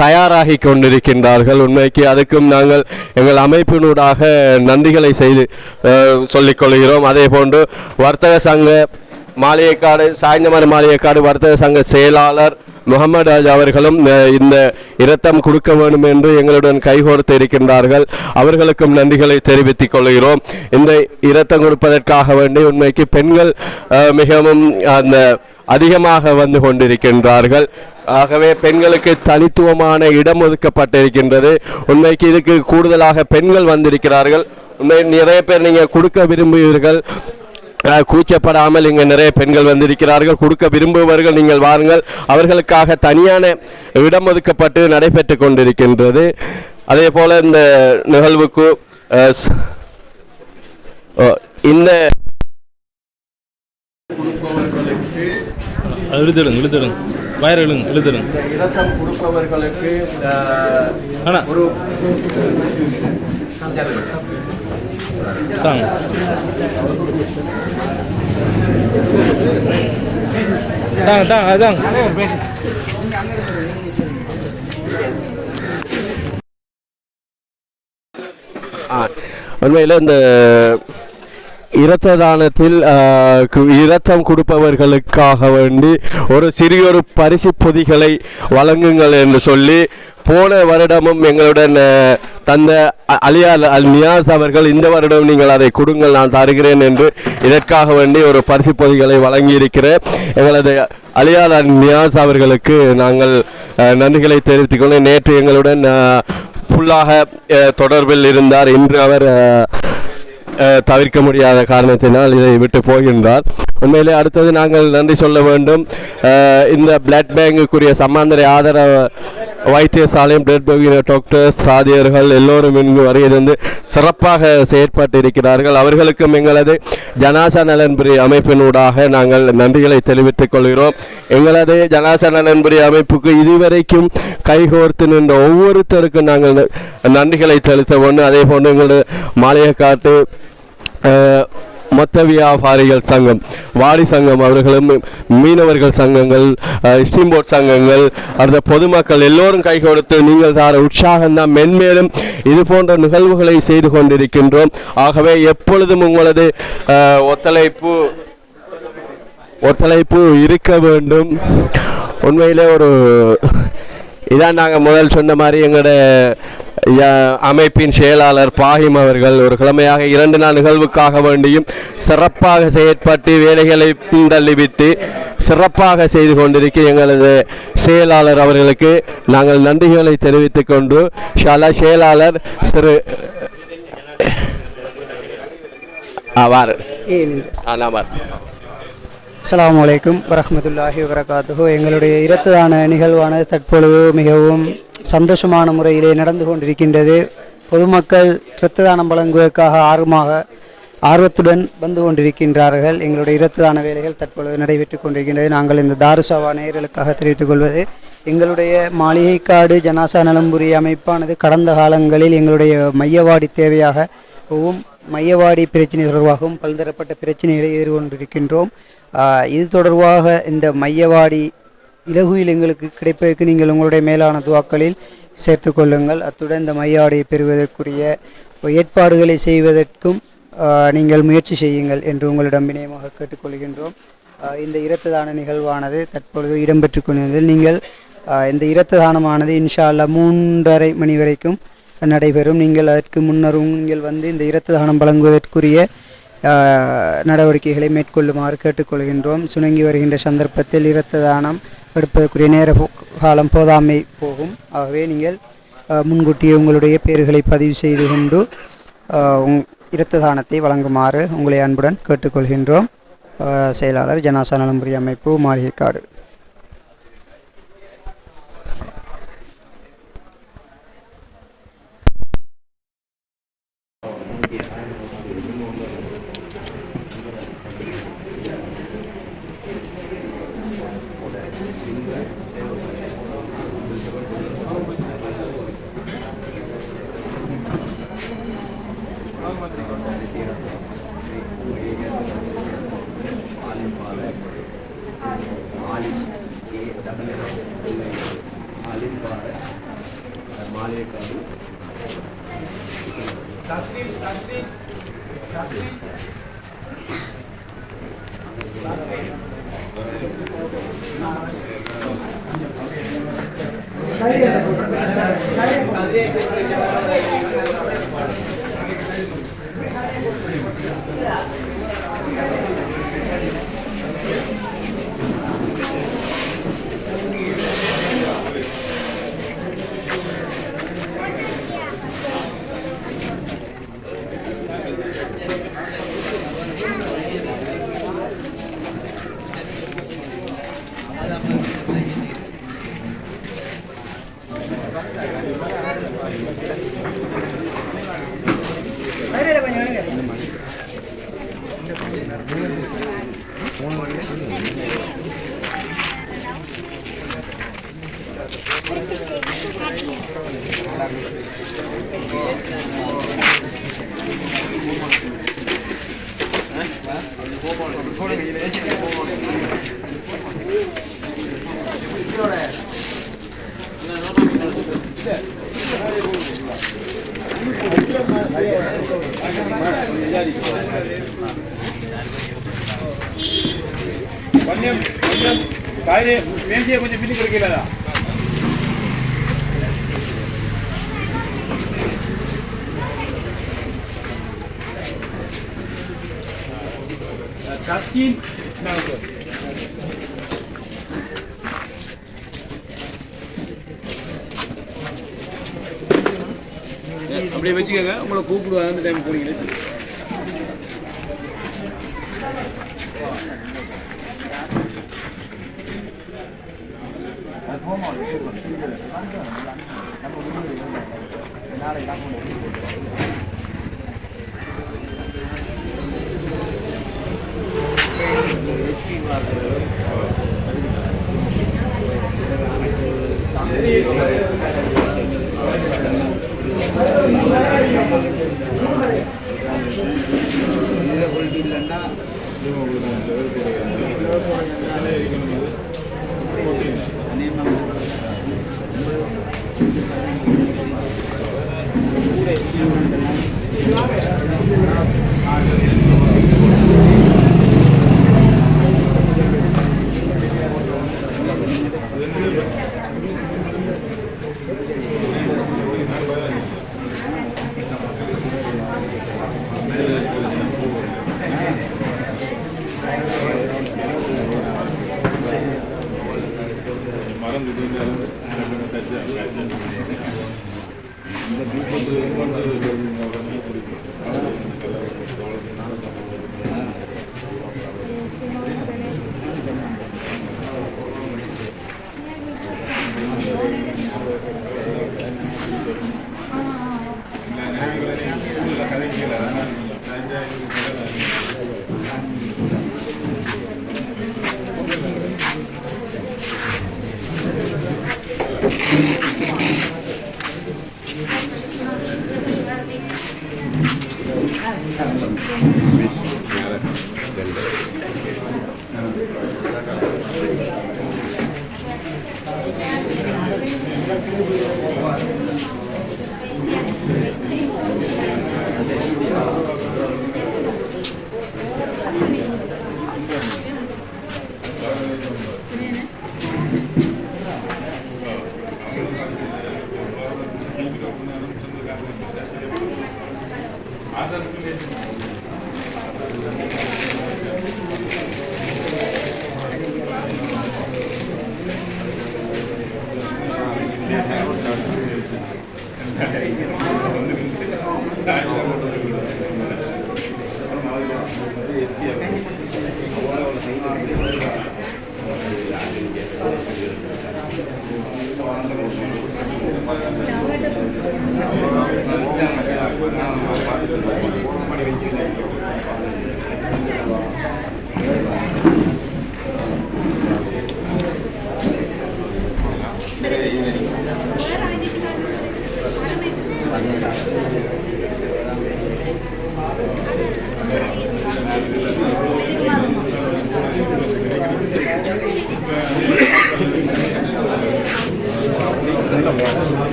தயாராகி கொண்டிருக்கின்றார்கள். உண்மைக்கு அதுக்கும் நாங்கள் எங்கள் அமைப்பினூடாக நன்றிகளை செய்து சொல்லிக்கொள்கிறோம். அதே போன்று வர்த்தக சங்க மாளிகைக்காடு சாய்ந்தமர மாளிகைக்காடு வர்த்தக சங்க செயலாளர் முகமது ராஜ் அவர்களும் இந்த இரத்தம் கொடுக்க வேண்டும் என்று எங்களுடன் கைகோர்த்து இருக்கின்றார்கள். அவர்களுக்கும் நன்றிகளை தெரிவித்துக் கொள்கிறோம். இந்த இரத்தம் கொடுப்பதற்காக வேண்டி உண்மைக்கு பெண்கள் மிகவும் அந்த அதிகமாக வந்து கொண்டிருக்கின்றார்கள். ஆகவே பெண்களுக்கு தனித்துவமான இடம் ஒதுக்கப்பட்டிருக்கின்றது. உண்மைக்கு இதுக்கு கூடுதலாக பெண்கள் வந்திருக்கிறார்கள். உண்மை நிறைய பேர் நீங்கள் கொடுக்க விரும்புவீர்கள், கூச்சப்படாமல் இங்கே நிறைய பெண்கள் வந்திருக்கிறார்கள். கொடுக்க விரும்புபவர்கள் நீங்கள் வாருங்கள். அவர்களுக்காக தனியான இடம் ஒதுக்கப்பட்டு நடைபெற்று கொண்டிருக்கின்றது. அதே போல இந்த நிகழ்வுக்கு இந்த இழுத்துடுங்க வயர் இழுத்துடுங்க இரத்தம் கொடுப்பவர்களுக்கு ஒரு தாங்க அதாங்க உண்மையில் இந்த இரத்த தானத்தில் இரத்தம் கொடுப்பவர்களுக்காக வேண்டி ஒரு சிறியொரு பரிசு பொதிகளை வழங்குங்கள் என்று சொல்லி போன வருடமும் எங்களுடன் தந்த அலியார் அல் நியாஸ் அவர்கள் இந்த வருடம் நீங்கள் அதை கொடுங்கள் நான் தருகிறேன் என்று இதற்காக வேண்டி ஒரு பரிசு பொதிகளை வழங்கியிருக்கிறேன். எங்களது அலியார் அல் நியாஸ் அவர்களுக்கு நாங்கள் நன்றிகளை தெரிவித்துக் கொண்டு நேற்று எங்களுடன் ஃபுல்லாக தொடர்பில் இருந்தார். இன்று அவர் தவிர்க்க முடியாத காரணத்தினால் இதை விட்டு போகின்றார். உண்மையிலே அடுத்தது நாங்கள் நன்றி சொல்ல வேண்டும். இந்த பிளட் பேங்குக்குரிய சமாந்தர ஆதரவு வைத்தியசாலையும் பிளட் பேங்க் டாக்டர்ஸ் சாதியர்கள் எல்லோரும் இங்கு வருகிறது சிறப்பாக செயற்பட்டிருக்கிறார்கள். அவர்களுக்கும் எங்களது ஜனாசா நலன்புரி அமைப்பினூடாக நாங்கள் நன்றிகளை தெரிவித்துக் கொள்கிறோம். எங்களது ஜனாசா நலன்புரி அமைப்புக்கு இதுவரைக்கும் கைகோர்த்து நின்ற ஒவ்வொருத்தருக்கும் நாங்கள் நன்றிகளை செலுத்த வேண்டும். அதே போன்று எங்களது மாளிகைக்காட்டு மொத்த வியாபாரிகள் சங்கம், வாடி சங்கம் அவர்களும், மீனவர்கள் சங்கங்கள், ஸ்டீம்போட் சங்கங்கள், அந்த பொதுமக்கள் எல்லோரும் கை கொடுத்து நீங்கள் தார உற்சாகம்தான் மென்மேலும் இது போன்ற நிகழ்வுகளை செய்து கொண்டிருக்கின்றோம். ஆகவே எப்பொழுதும் உங்களது ஒத்துழைப்பு இருக்க வேண்டும். உண்மையிலே ஒரு இதான் நாங்கள் முதல் சொன்ன மாதிரி எங்களுடைய அமைப்பின் செயலாளர் பாஹிம் அவர்கள் ஒரு கிழமையாக 2 நாள் நிகழ்வுக்காக வேண்டியும் சிறப்பாக செயற்பட்டு வேலைகளை பின்தள்ளிவிட்டு சிறப்பாக செய்து கொண்டிருக்க எங்களது செயலாளர் அவர்களுக்கு நாங்கள் நன்றிகளை தெரிவித்துக் கொண்டு செயலாளர் திரு அஸ்ஸலாமு அலைக்கும் வரஹ்மத்துல்லாஹி வபரகாத்துஹு. எங்களுடைய இரத்த தான நிகழ்வானது தற்பொழுது மிகவும் சந்தோஷமான முறையிலே நடந்து கொண்டிருக்கின்றது. பொதுமக்கள் இரத்த தானம் வழங்குவதற்காக ஆர்வத்துடன் வந்து கொண்டிருக்கின்றார்கள். எங்களுடைய இரத்த தான வேலைகள் தற்பொழுது நடைபெற்று கொண்டிருக்கின்றது. நாங்கள் இந்த தாருசாவா நேயர்களுக்காக தெரிவித்துக் கொள்வது, எங்களுடைய மாளிகைக்காடு ஜனாசா நலம்புரி அமைப்பானது கடந்த காலங்களில் எங்களுடைய மையவாடி தேவையாகவும் மையவாடி பிரச்சனை தொடர்பாகவும் பல்தரப்பட்ட பிரச்சனைகளை எதிர்கொண்டிருக்கின்றோம். இது தொடர்பாக இந்த மையவாடி இலகுவில் எங்களுக்கு கிடைப்பதற்கு நீங்கள் உங்களுடைய மேலான துவாக்களில் சேர்த்து கொள்ளுங்கள். அத்துடன் இந்த மையவாடியை பெறுவதற்குரிய ஏற்பாடுகளை செய்வதற்கும் நீங்கள் முயற்சி செய்யுங்கள் என்று உங்களிடம் வினயமாக கேட்டுக்கொள்கின்றோம். இந்த இரத்த தான நிகழ்வானது தற்பொழுது இடம்பெற்று கொண்டிருந்ததில் நீங்கள் இந்த இரத்த தானமானது இன்ஷா அல்லாஹ் 3:30 மணி வரைக்கும் நடைபெறும். நீங்கள் அதற்கு முன்னரும் நீங்கள் வந்து இந்த இரத்த தானம் வழங்குவதற்குரிய நடவடிக்கைகளை மேற்கொள்ளுமாறு கேட்டுக்கொள்கின்றோம். சுணங்கி வருகின்ற சந்தர்ப்பத்தில் இரத்த தானம் எடுப்பதற்குரிய நேர காலம் போதாமை போகும். ஆகவே நீங்கள் முன்கூட்டியே உங்களுடைய பெயர்களை பதிவு செய்து கொண்டு இரத்த தானத்தை வழங்குமாறு உங்களை அன்புடன் கேட்டுக்கொள்கின்றோம். செயலாளர் ஜனாசா நலம்புரி அமைப்பு, மாளிகைக்காடு. கொஞ்சம் பின்னுக்கு இருக்கீங்களா? அப்படியே வச்சுக்கோங்க, உங்களை கூப்பிடுவாங்க அந்த டைம் போனீங்க.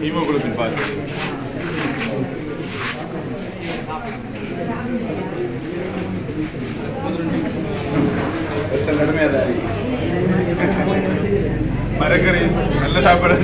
ஹீமோகுளோபின் பார்த்து மரக்கறி நல்ல சாப்பிடல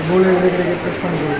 போல் ப்ரெஸ் பண்ணுறது.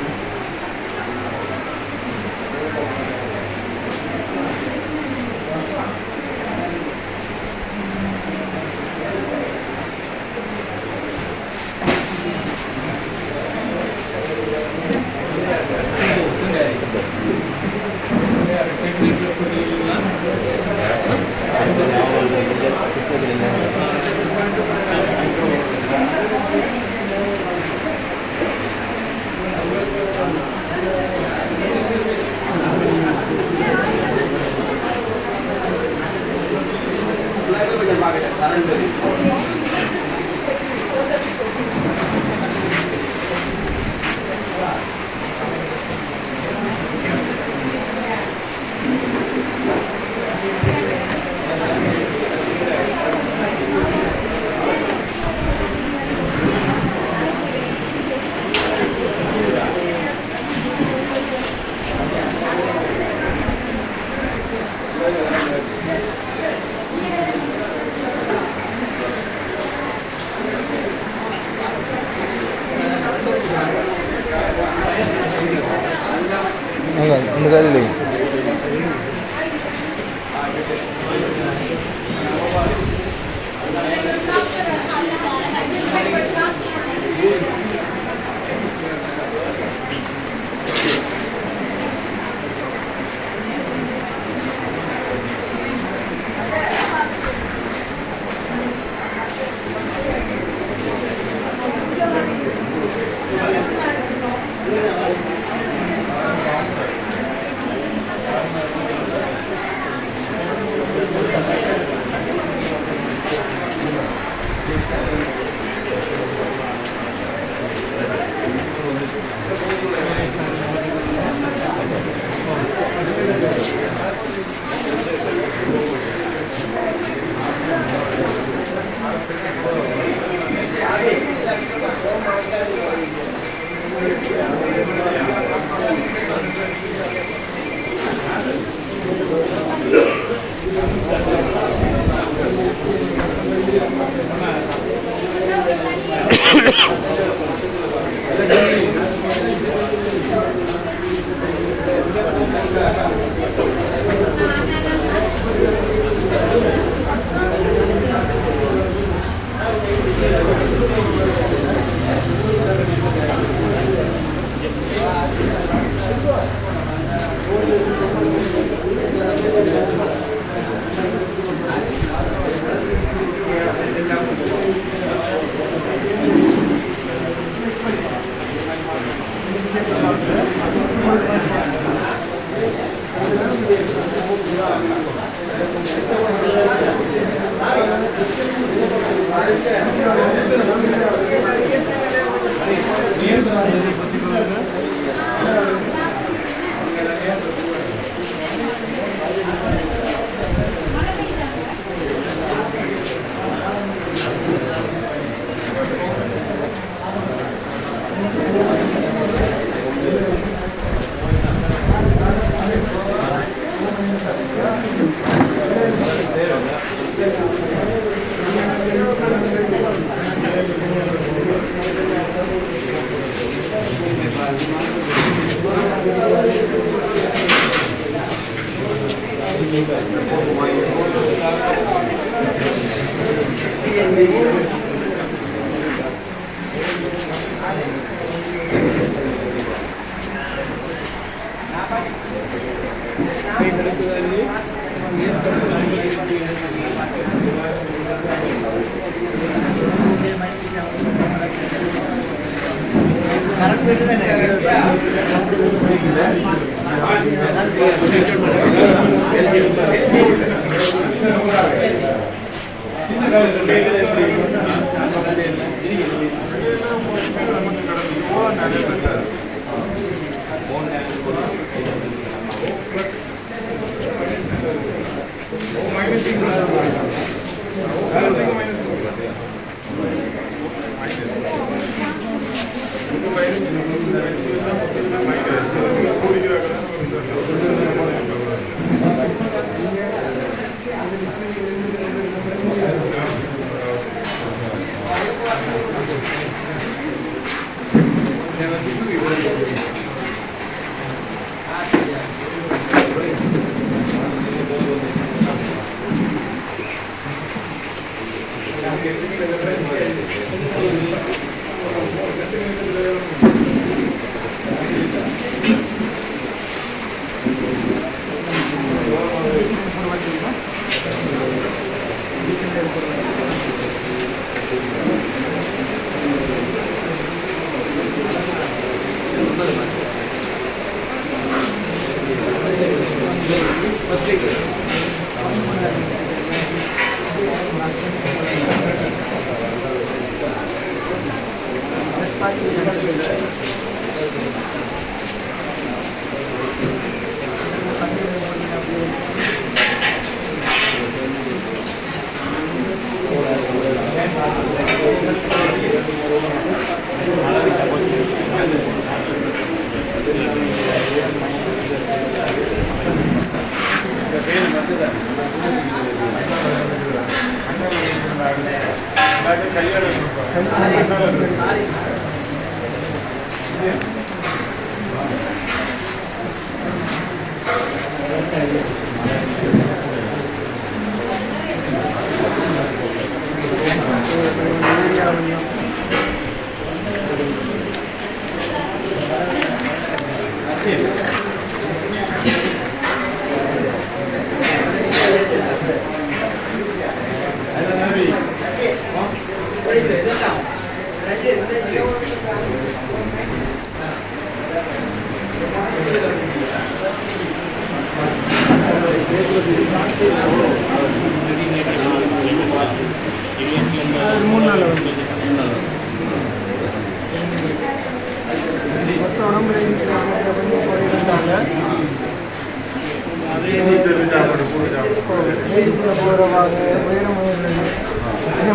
இந்த காலையில்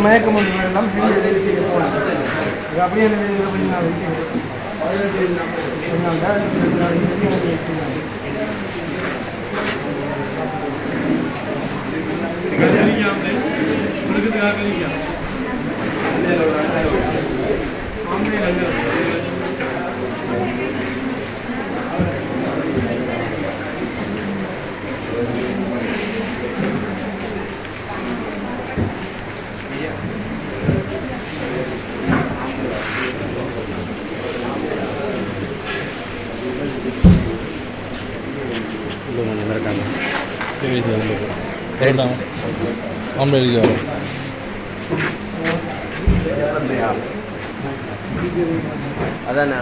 மயக்கம் எல்லாம் அப்படியே அதானே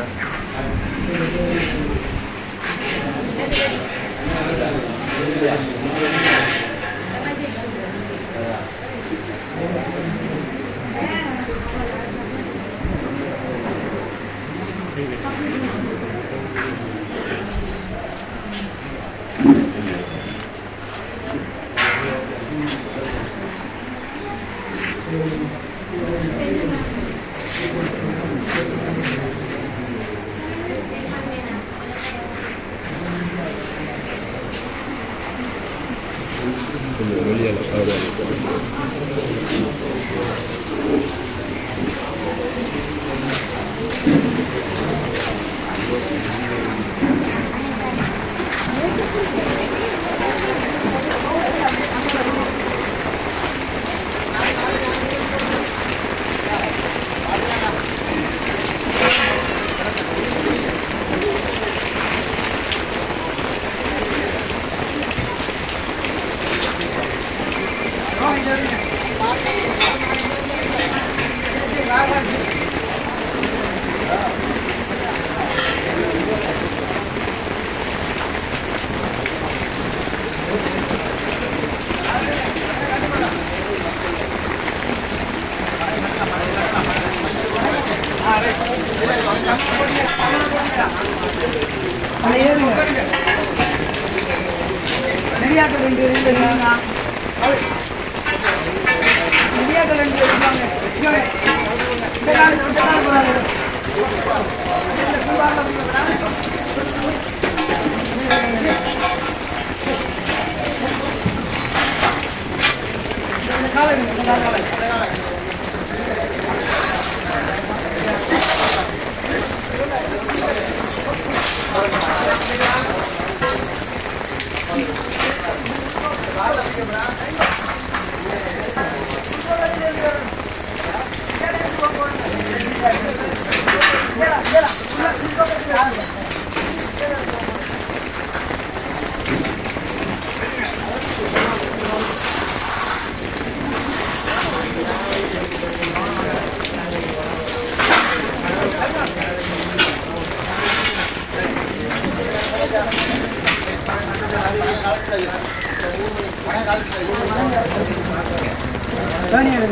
Daniel,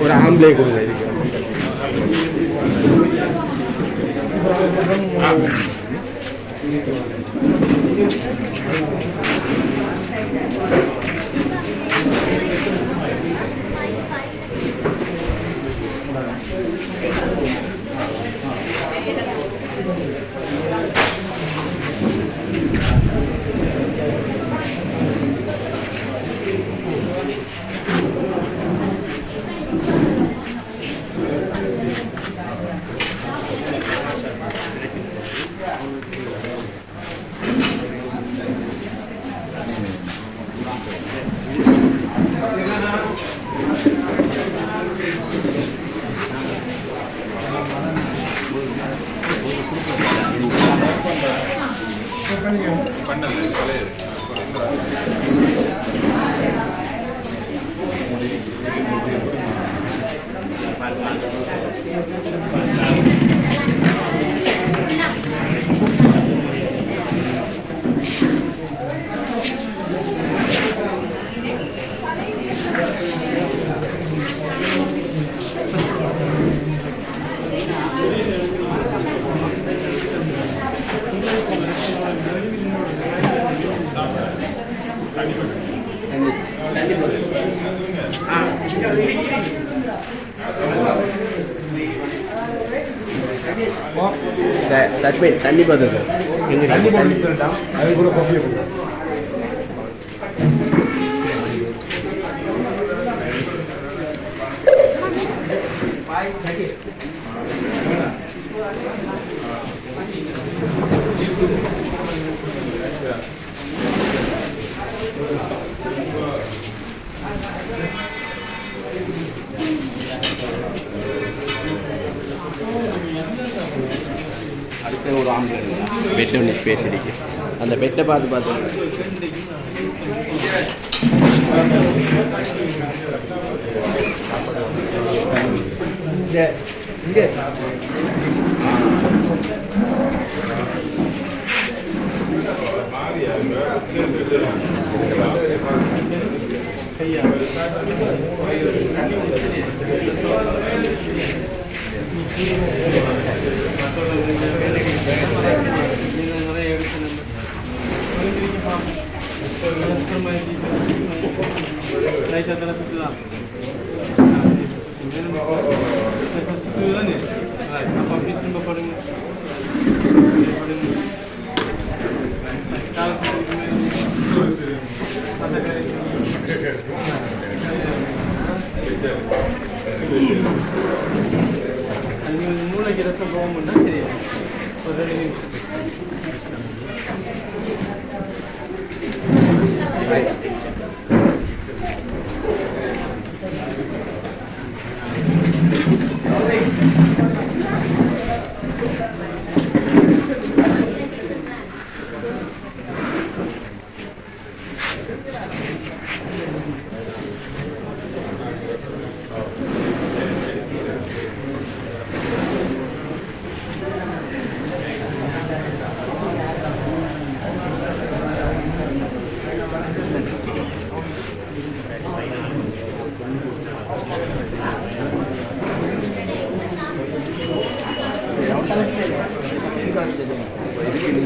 ஒரு ஆம்பளை கொடுங்க இதுக்கு. தஸ்மின் தண்ணி பதில் அது கூட காஃபி அடுத்த ஒரு ஆம்பளை பெட் ஒன்று ஸ்பேஸ் இருக்கு அந்த பெட்டை பார்த்து இங்கே மூளைக்கு ரத்தம் போகும்னா சரி ஒரு 2 நிமிஷம் இதுக்கு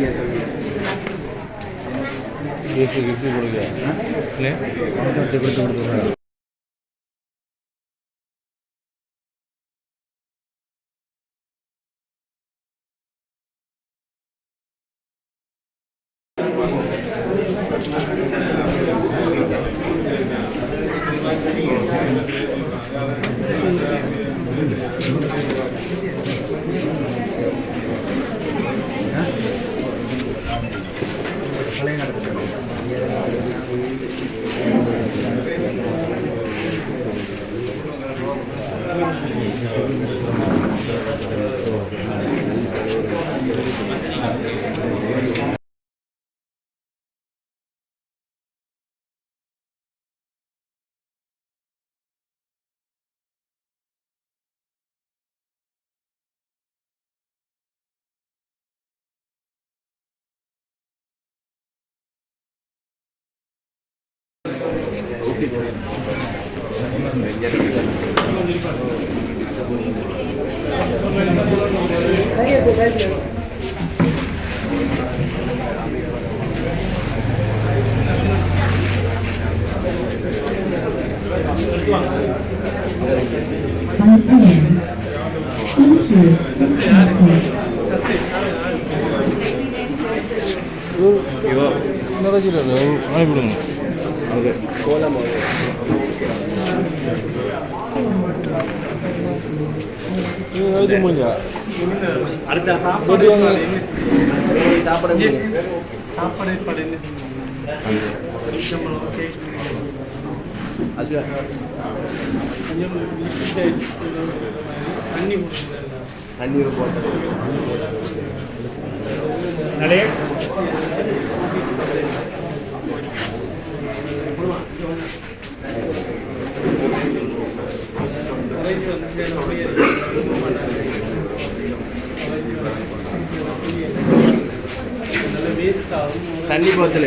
தண்ணி போத்தல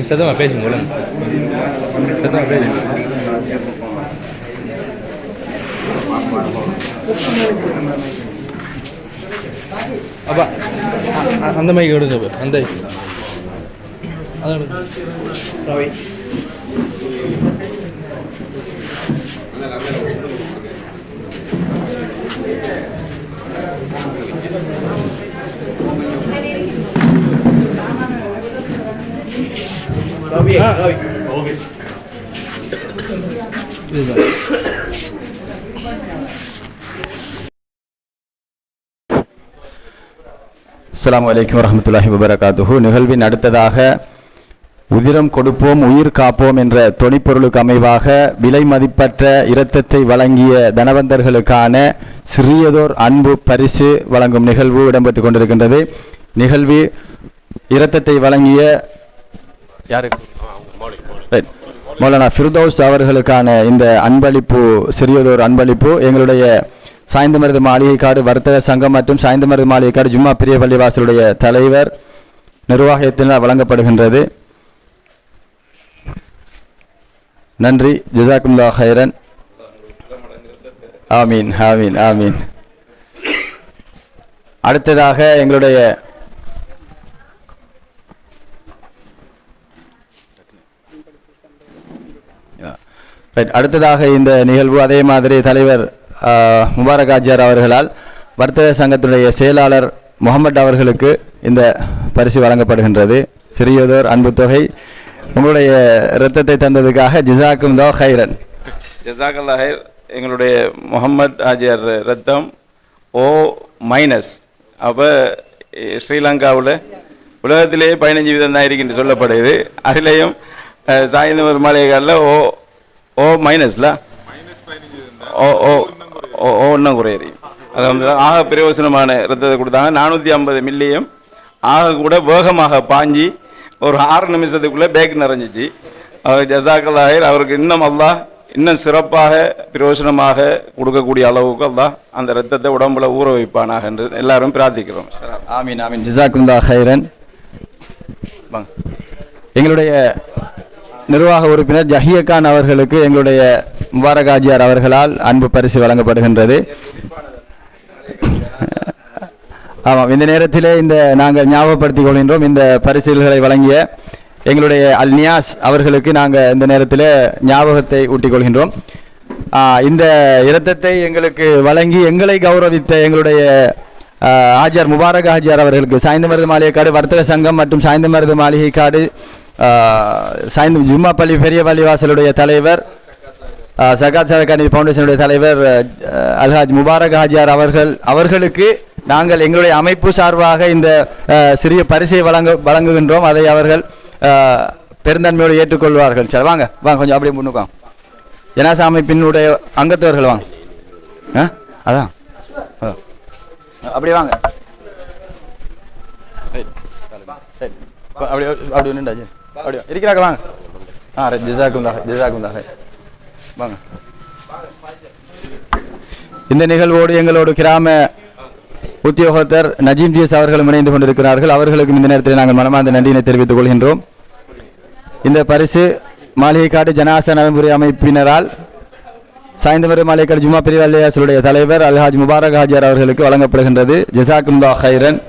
சத்தமாக பேசுங்க சத்தமாக பேசுங்க அப்பா அந்த மைக்கு எடுங்க அந்த ரவி ஓகே அஸ்ஸலாமு அலைக்கும் வரஹ்மத்துல்லாஹி வபரகாத்துஹு. நிகழ்வின் அடுத்ததாக உதிரம் கொடுப்போம் உயிர் காப்போம் என்ற தொனிப்பொருளுக்கு அமைவாக விலை மதிப்பற்ற இரத்தத்தை வழங்கிய தனவந்தர்களுக்கான சிறியதோர் அன்பு பரிசு வழங்கும் நிகழ்வு இடம்பெற்றுக் கொண்டிருக்கின்றது. நிகழ்வு இரத்தத்தை வழங்கிய மௌலானா ஃபிர்தௌஸ் அவர்களுக்கான இந்த அன்பளிப்பு சிறியதோர் அன்பளிப்பு எங்களுடைய சாய்ந்தமருது மாளிகைக்காடு வர்த்தக சங்கம் மற்றும் சாய்ந்தமருது மாளிகைக்காடு ஜும்மா பெரிய பள்ளிவாசலுடைய தலைவர் நிர்வாகத்தினால் வழங்கப்படுகின்றது. நன்றி. ஜஸாக்குமுல்லாஹ் ஹைரன். ஆமீன் ஆமீன் ஆமீன். அடுத்ததாக எங்களுடைய அடுத்ததாக இந்த நிகழ்வு அதே மாதிரி தலைவர் முபாரக் ஆஜியார் அவர்களால் வர்த்தக சங்கத்துடைய செயலாளர் முகமது அவர்களுக்கு இந்த பரிசு வழங்கப்படுகின்றது. சிறியதோர் அன்பு தொகை. உங்களுடைய இரத்தத்தை தந்ததுக்காக ஜஸாக்குமுல்லாஹ் ஹைரன். ஜஸாக்கல்லாஹ் ஹைர். எங்களுடைய முகமது ஆஜியார் ரத்தம் O-. அப்போ ஸ்ரீலங்காவில் உலகத்திலேயே 15 வீதம் தான் இருக்குன்னு சொல்லப்படுது. அதிலேயும் சாய்ந்தமருது மாளிகைக்காடில் O-ல இன்னும் குறையறி. அது வந்து ஆக பிரயோசனமான ரத்தத்தை கொடுத்தாங்க. 450 மில்லியும் ஆக கூட வேகமாக பாஞ்சி ஒரு 6 நிமிஷத்துக்குள்ளே பேக் நிறைஞ்சிச்சு. ஜஸாக்கல்லாஹ் ஹைர். அவருக்கு இன்னும் அல்லாஹ் இன்னும் சிறப்பாக பிரயோசனமாக கொடுக்கக்கூடிய அளவுக்கு அல்லாஹ் அந்த ரத்தத்தை உடம்புல ஊற வைப்பானாக என்று எல்லாரும் பிரார்த்திக்கிறோம். ஆமீன் ஆமீன். ஜஸாக்குமுல்லாஹ் ஹைரன். எங்களுடைய நிர்வாக உறுப்பினர் ஜஹியா கான் அவர்களுக்கு எங்களுடைய முபாரக் ஆஜியார் அவர்களால் அன்பு பரிசு வழங்கப்படுகின்றது. ஆமாம், இந்த நேரத்திலே நாங்கள் ஞாபகப்படுத்திக் கொள்கின்றோம் இந்த பரிசுகளை வழங்கிய எங்களுடைய அல் நியாஸ் அவர்களுக்கு நாங்கள் இந்த நேரத்தில் ஞாபகத்தை ஊட்டிக் கொள்கின்றோம். இந்த இரத்தத்தை எங்களுக்கு வழங்கி எங்களை கௌரவித்த எங்களுடைய ஆஜியார் முபாரக் ஆஜியார் அவர்களுக்கு சாய்ந்தமருது மாளிகைக்காடு வர்த்தக சங்கம் மற்றும் சாய்ந்தமருது மாளிகைக்காடு ஜும்மா பள்ளி பெரிய பள்ளிவாசலுடைய தலைவர் சகாத் சதகானி ஃபவுண்டேஷனுடைய தலைவர் அல்ஹாஜ் முபாரக் ஆஜியார் அவர்களுக்கு நாங்கள் எங்களுடைய அமைப்பு சார்பாக இந்த சிறிய பரிசை வழங்குகின்றோம். அதை அவர்கள் பெருந்தன்மையோடு ஏற்றுக்கொள்வார்கள். சரி, வாங்க வாங்க, கொஞ்சம் அப்படியே முன்னுக்கு வாங்க. ஜனாசா அமைப்பினுடைய அங்கத்தவர்கள் வாங்க. அதான் அப்படியே வாங்க. அப்படி அப்படி நின்றாச்சு. அப்படியே இருக்கிறாங்க, வாங்க. ஜஸாக்குமுல்லாஹ் வாங்க. இந்த நிகழ்வோடு எங்களோடு கிராம உத்தியோகத்தர் நஜீம் ஜிஎஸ் அவர்களும் இணைந்து கொண்டிருக்கிறார்கள். அவர்களுக்கும் இந்த நேரத்தில் நாங்கள் மனமார்ந்த நன்றியினை தெரிவித்துக் கொள்கின்றோம். இந்த பரிசு மாளிகைக்காடு ஜனாசா நலன்புரி அமைப்பினரால் சாய்ந்தமரு மாளிகைக்காடு ஜும்மா பிரிவாலயர்களுடைய தலைவர் அல்ஹாஜ் முபாரக் ஹாஜியார் அவர்களுக்கு வழங்கப்படுகின்றது. ஜஸாக்குல்லாஹ் ஹைரன்.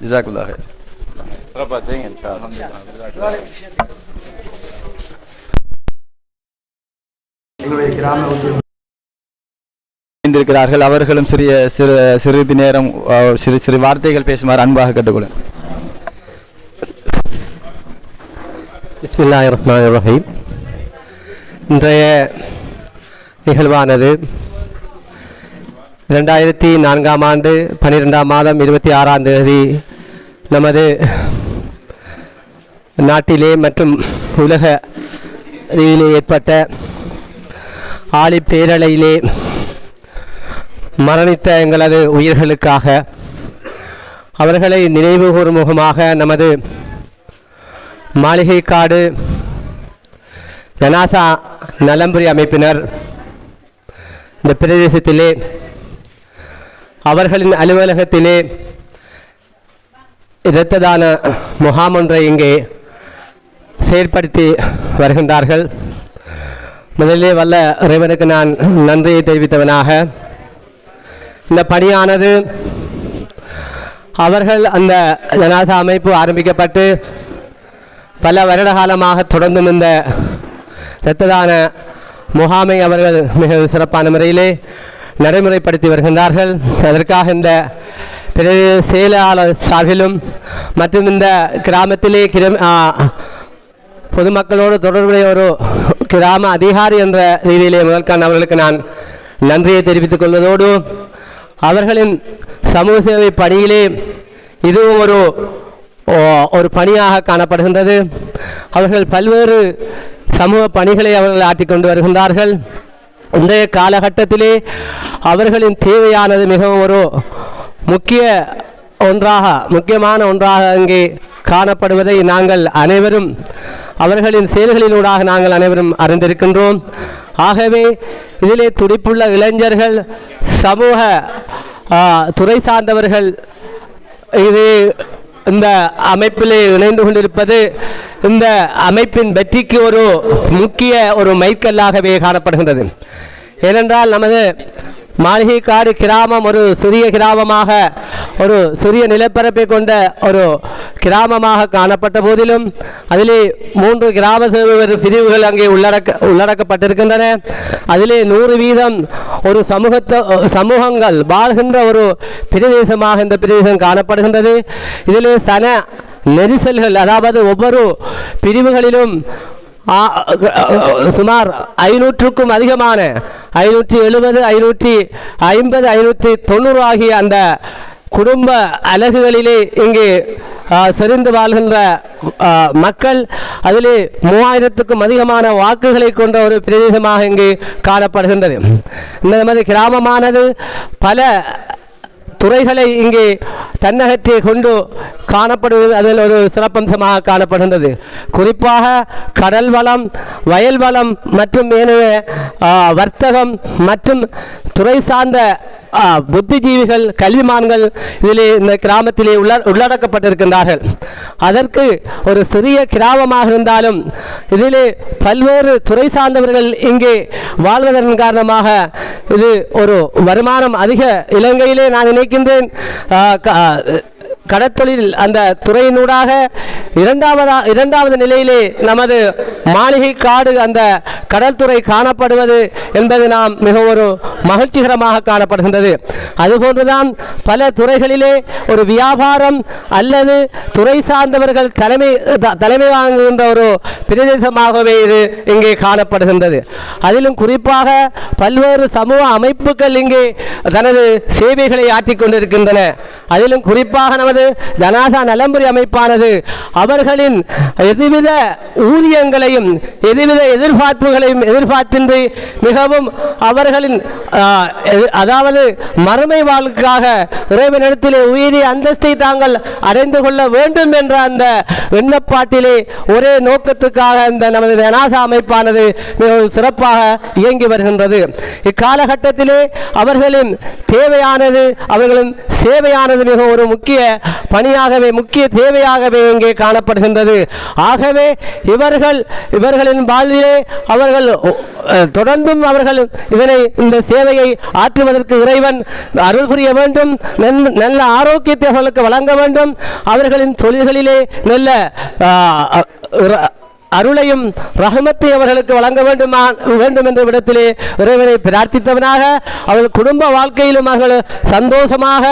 ஜஸாக்குல்லாஹ் ஹைரன். சிறப்பாக செய்யுங்க இன்ஷா அல்லாஹ். இருக்கிறார்கள். அவர்களும் சிறிது நேரம் சிறு வார்த்தைகள் பேசுமாறு அன்பாக கேட்டுக்கொள்ளும். பிஸ்மில்லாஹிர் ரஹ்மானிர் ரஹீம். இன்றைய நிகழ்வானது 2004ஆம் ஆண்டு 12ஆம் மாதம் 26ஆம் தேதி நமது நாட்டிலே மற்றும் உலக ரீதியிலே ஏற்பட்ட ஆழி பேரலையிலே மரணித்த எங்களது உயிர்களுக்காக அவர்களை நினைவு கூறும் முகமாக நமது மாளிகைக்காடு ஜனாசா நலம்புரி அமைப்பினர் இந்த பிரதேசத்திலே அவர்களின் அலுவலகத்திலே இரத்த தான முகாம் ஒன்றை இங்கே செயற்படுத்தி வருகின்றார்கள். முதலிலே வல்ல இறைவனுக்கு நான் நன்றியை தெரிவித்தவனாக, இந்த பணியானது அவர்கள் அந்த ஜனாசா அமைப்பு ஆரம்பிக்கப்பட்டு பல வருட காலமாக தொடர்ந்தும் இந்த இரத்த தான முகாமை அவர்கள் மிக சிறப்பான முறையிலே நடைமுறைப்படுத்தி வருகின்றார்கள். அதற்காக இந்த செயலாளர் சார்பிலும் மற்றும் இந்த கிராமத்திலே பொதுமக்களோடு தொடர்புடைய ஒரு கிராம அதிகாரி என்ற ரீதியிலே முதல்கான் அவர்களுக்கு நான் நன்றியை தெரிவித்துக் கொள்வதோடு அவர்களின் சமூக சேவை பணியிலே இதுவும் ஒரு பணியாக காணப்படுகின்றது. அவர்கள் பல்வேறு சமூக பணிகளை அவர்கள் ஆற்றிக்கொண்டு வருகின்றார்கள். இன்றைய காலகட்டத்திலே அவர்களின் தேவையானது மிகவும் ஒரு முக்கியமான ஒன்றாக இங்கே காணப்படுவதை நாங்கள் அனைவரும் அவர்களின் செயல்களினூடாக நாங்கள் அனைவரும் அறிந்திருக்கின்றோம். ஆகவே இதிலே துடிப்புள்ள இளைஞர்கள், சமூக துறை சார்ந்தவர்கள் இந்த அமைப்பிலே இணைந்து கொண்டிருப்பது இந்த அமைப்பின் வெற்றிக்கு ஒரு மைல்கல்லாகவே காணப்படுகின்றது. ஏனென்றால் நமது மாளிகைக்காடு கிராமம் ஒரு சிறிய கிராமமாக, ஒரு சிறிய நிலப்பரப்பை கொண்ட ஒரு கிராமமாக காணப்பட்ட போதிலும் அதிலே 3 கிராம சேவை பிரிவுகள் அங்கே உள்ளடக்கப்பட்டிருக்கின்றன. அதிலே 100% ஒரு சமூகங்கள் வாழ்கின்ற ஒரு பிரதேசமாக இந்த பிரதேசம் காணப்படுகின்றது. இதிலே சன நெரிசல்கள், அதாவது ஒவ்வொரு பிரிவுகளிலும் சுமார் 500க்கும் அதிகமான 570, 550, 590 ஆகிய அந்த குடும்ப அலகுகளிலே இங்கே செறிந்து வாழ்கின்ற மக்கள், அதிலே 3000க்கும் அதிகமான வாக்குகளை கொண்ட ஒரு பிரதேசமாக இங்கே காணப்படுகின்றது. இந்த நமது கிராமமானது பல துறைகளை இங்கே தன்னகத்தை கொண்டு காணப்படுவது அதில் ஒரு சிறப்பம்சமாக காணப்படுகின்றது. குறிப்பாக கடல் வளம், வயல் வளம் மற்றும் ஏனைய வர்த்தகம் மற்றும் துறை சார்ந்த புத்திஜீவிகள், கல்விமான்கள் இதிலே இந்த கிராமத்திலே உள்ளடக்கப்பட்டிருக்கின்றார்கள். அதற்கு ஒரு சிறிய கிராமமாக இருந்தாலும் இதிலே பல்வேறு துறை சார்ந்தவர்கள் இங்கே வாழ்வதன் காரணமாக இது ஒரு வருமானம் அதிக. இலங்கையிலே நான் நினைக்கின்றேன் கடற்தொழில் அந்த துறையினூடாக இரண்டாவது நிலையிலே நமது மாளிகைக்காடு அந்த கடற்துறை காணப்படுவது என்பது நாம் மிக ஒரு மகிழ்ச்சிகரமாக காணப்படுகின்றது. அதுபோன்றுதான் பல துறைகளிலே ஒரு வியாபாரம் அல்லது துறை சார்ந்தவர்கள் தலைமை வாங்குகின்ற ஒரு பிரதேசமாகவே இது இங்கே காணப்படுகின்றது. அதிலும் குறிப்பாக பல்வேறு சமூக அமைப்புகள் இங்கே தனது சேவைகளை ஆற்றிக் கொண்டிருக்கின்றன. அதிலும் குறிப்பாக நமது நமது ஜனாசா நலம்புரி அமைப்பானது அவர்களின் எதுவித ஊதியங்களையும் எதுவித எதிர்பார்ப்புகளையும் எதிர்பார்ப்பின்றி மிகவும் அவர்களின் அதாவது மறுமை வாழ்க்காக இறைவனிடத்திலே உயரிய அந்தஸ்தை தாங்கள் அடைந்து கொள்ள வேண்டும் என்ற அந்த விண்ணப்பாட்டிலே ஒரே நோக்கத்துக்காக இந்த நமது ஜனாசா அமைப்பானது மிகவும் சிறப்பாக இயங்கி வருகின்றது. இக்காலகட்டத்திலே அவர்களின் தேவையானது அவர்களின் சேவையானது மிக ஒரு முக்கிய பணியாகவே முக்கிய தேவையாகவே இங்கே காணப்படுகின்றது. ஆகவே இவர்களின் வாழ்விலே அவர்கள் தொடர்ந்தும் அவர்கள் இந்த சேவையை ஆற்றுவதற்கு இறைவன் அருள் புரிய வேண்டும். நல்ல ஆரோக்கியத்தை அவர்களுக்கு வழங்க வேண்டும். அவர்களின் தொழில்களிலே நல்ல அருளையும் ரஹமத்தை அவர்களுக்கு வழங்க வேண்டும் என்ற விடத்திலே இறைவனை பிரார்த்தித்தவனாக அவர்கள் குடும்ப வாழ்க்கையிலும் அவர்கள் சந்தோஷமாக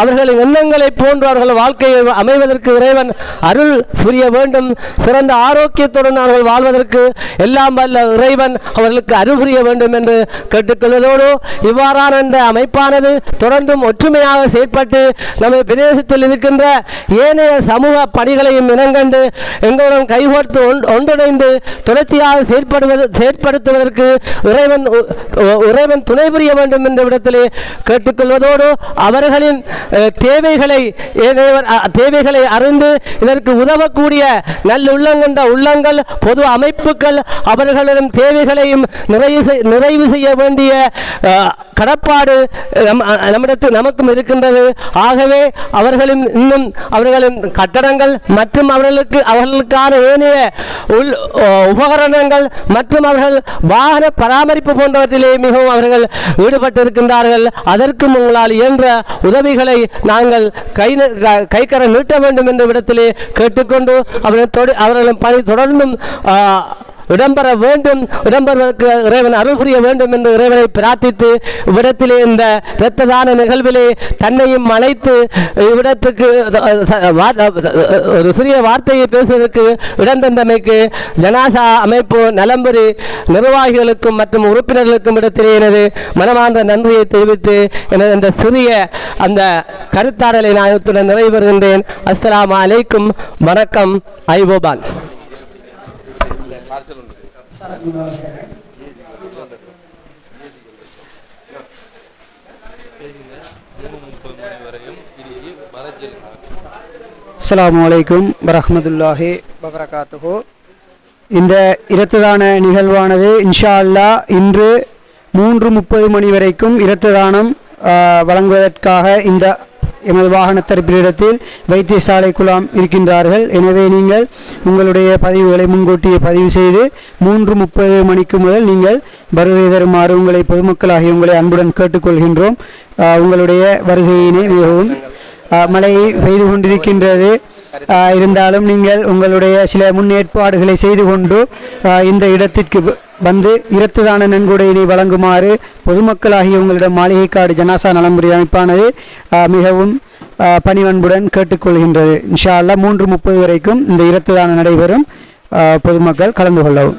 அவர்களின் எண்ணங்களை போன்று அவர்கள் வாழ்க்கையை அமைவதற்கு இறைவன் அருள் புரிய வேண்டும். சிறந்த ஆரோக்கியத்துடன் அவர்கள் வாழ்வதற்கு எல்லாம் வல்ல இறைவன் அவர்களுக்கு அருள் புரிய வேண்டும் என்று கேட்டுக்கொள்வதோடு இவ்வாறான இந்த அமைப்பானது தொடர்ந்தும் ஒற்றுமையாக செயற்பட்டு நமது பிரதேசத்தில் இருக்கின்ற ஏனைய சமூக பணிகளையும் இனங்கண்டு எங்களுடன் கைகோர்த்து ஒன்றிணைந்து தொடர்ச்சியாக செயற்படுத்துவதற்கு இறைவன் துணை புரிய வேண்டும் என்ற விடத்திலே கேட்டுக்கொள்வதோடு அவர்களின் தேவைகளை அறிந்து இதற்கு உதவக்கூடிய நல்லுள்ளங்கண்ட உள்ளங்கள் பொது அமைப்புகள் அவர்களின் தேவைகளையும் நிறைவு செய்ய வேண்டிய கடப்பாடு நமக்கும் இருக்கின்றது. ஆகவே அவர்களின் கட்டடங்கள் மற்றும் அவர்களுக்கான ஏனைய உபகரணங்கள் மற்றும் அவர்கள் வாகன பராமரிப்பு போன்றவற்றிலே மிகவும் அவர்கள் ஈடுபட்டிருக்கின்றார்கள். அதற்கும் உங்களால் இயன்ற உதவிகளை நாங்கள் கைக்கர நீட்ட வேண்டும் என்ற விடத்திலே கேட்டுக்கொண்டு அவர்களின் பணி தொடர்ந்தும் இடம்பெறுவதற்கு இறைவன் அருள் புரிய வேண்டும் என்று இறைவனை பிரார்த்தித்து இவ்விடத்திலே இந்த இரத்த தான நிகழ்விலே தன்னையும் அழைத்து இவ்விடத்துக்கு ஒரு சிறிய வார்த்தையை பேசுவதற்கு இடம் தந்தமைக்கு ஜனாசா அமைப்பு நலம்புரி நிர்வாகிகளுக்கும் மற்றும் உறுப்பினர்களுக்கும் இடத்திலே எனது மனமார்ந்த நன்றியை தெரிவித்து எனது இந்த சிறிய அந்த கருத்தாடலை நான் நிறைவு பெறுகின்றேன். அஸ்ஸலாமு அலைக்கும். வணக்கம். ஐபோபால். அஸ்ஸலாமு அலைக்கும் வரஹ்மத்துல்லாஹி வபரகாத்துஹு. இந்த இரத்ததான நிகழ்வானது இன்ஷா அல்லாஹ் இன்று 3:30 மணி வரைக்கும் இரத்த தானம் வழங்குவதற்காக இந்த எமது வாகன தரப்பிடத்தில் வைத்தியசாலை குழாம் இருக்கின்றார்கள். எனவே நீங்கள் உங்களுடைய பதிவுகளை முன்கூட்டியே பதிவு செய்து 3:30 மணிக்கு முதல் நீங்கள் வருகை தருமாறு உங்களை பொதுமக்களாகி உங்களை அன்புடன் கேட்டுக்கொள்கின்றோம். உங்களுடைய வருகையினை மிகவும் மழை பெய்து கொண்டிருக்கின்றது. இருந்தாலும் நீங்கள் உங்களுடைய சில முன்னேற்பாடுகளை செய்து கொண்டு இந்த இடத்திற்கு வந்து இரத்த தான நன்கொடையினை வழங்குமாறு பொதுமக்களாகிய உங்களிடம் மாளிகைக்காடு ஜனாசா நலம்புரி அமைப்பானது மிகவும் பணிவன்புடன் கேட்டுக்கொள்கின்றது. இன்ஷா அல்லாஹ் 3:30 வரைக்கும் இந்த இரத்த தானம் நடைபெறும். பொதுமக்கள் கலந்து கொள்ளவும்.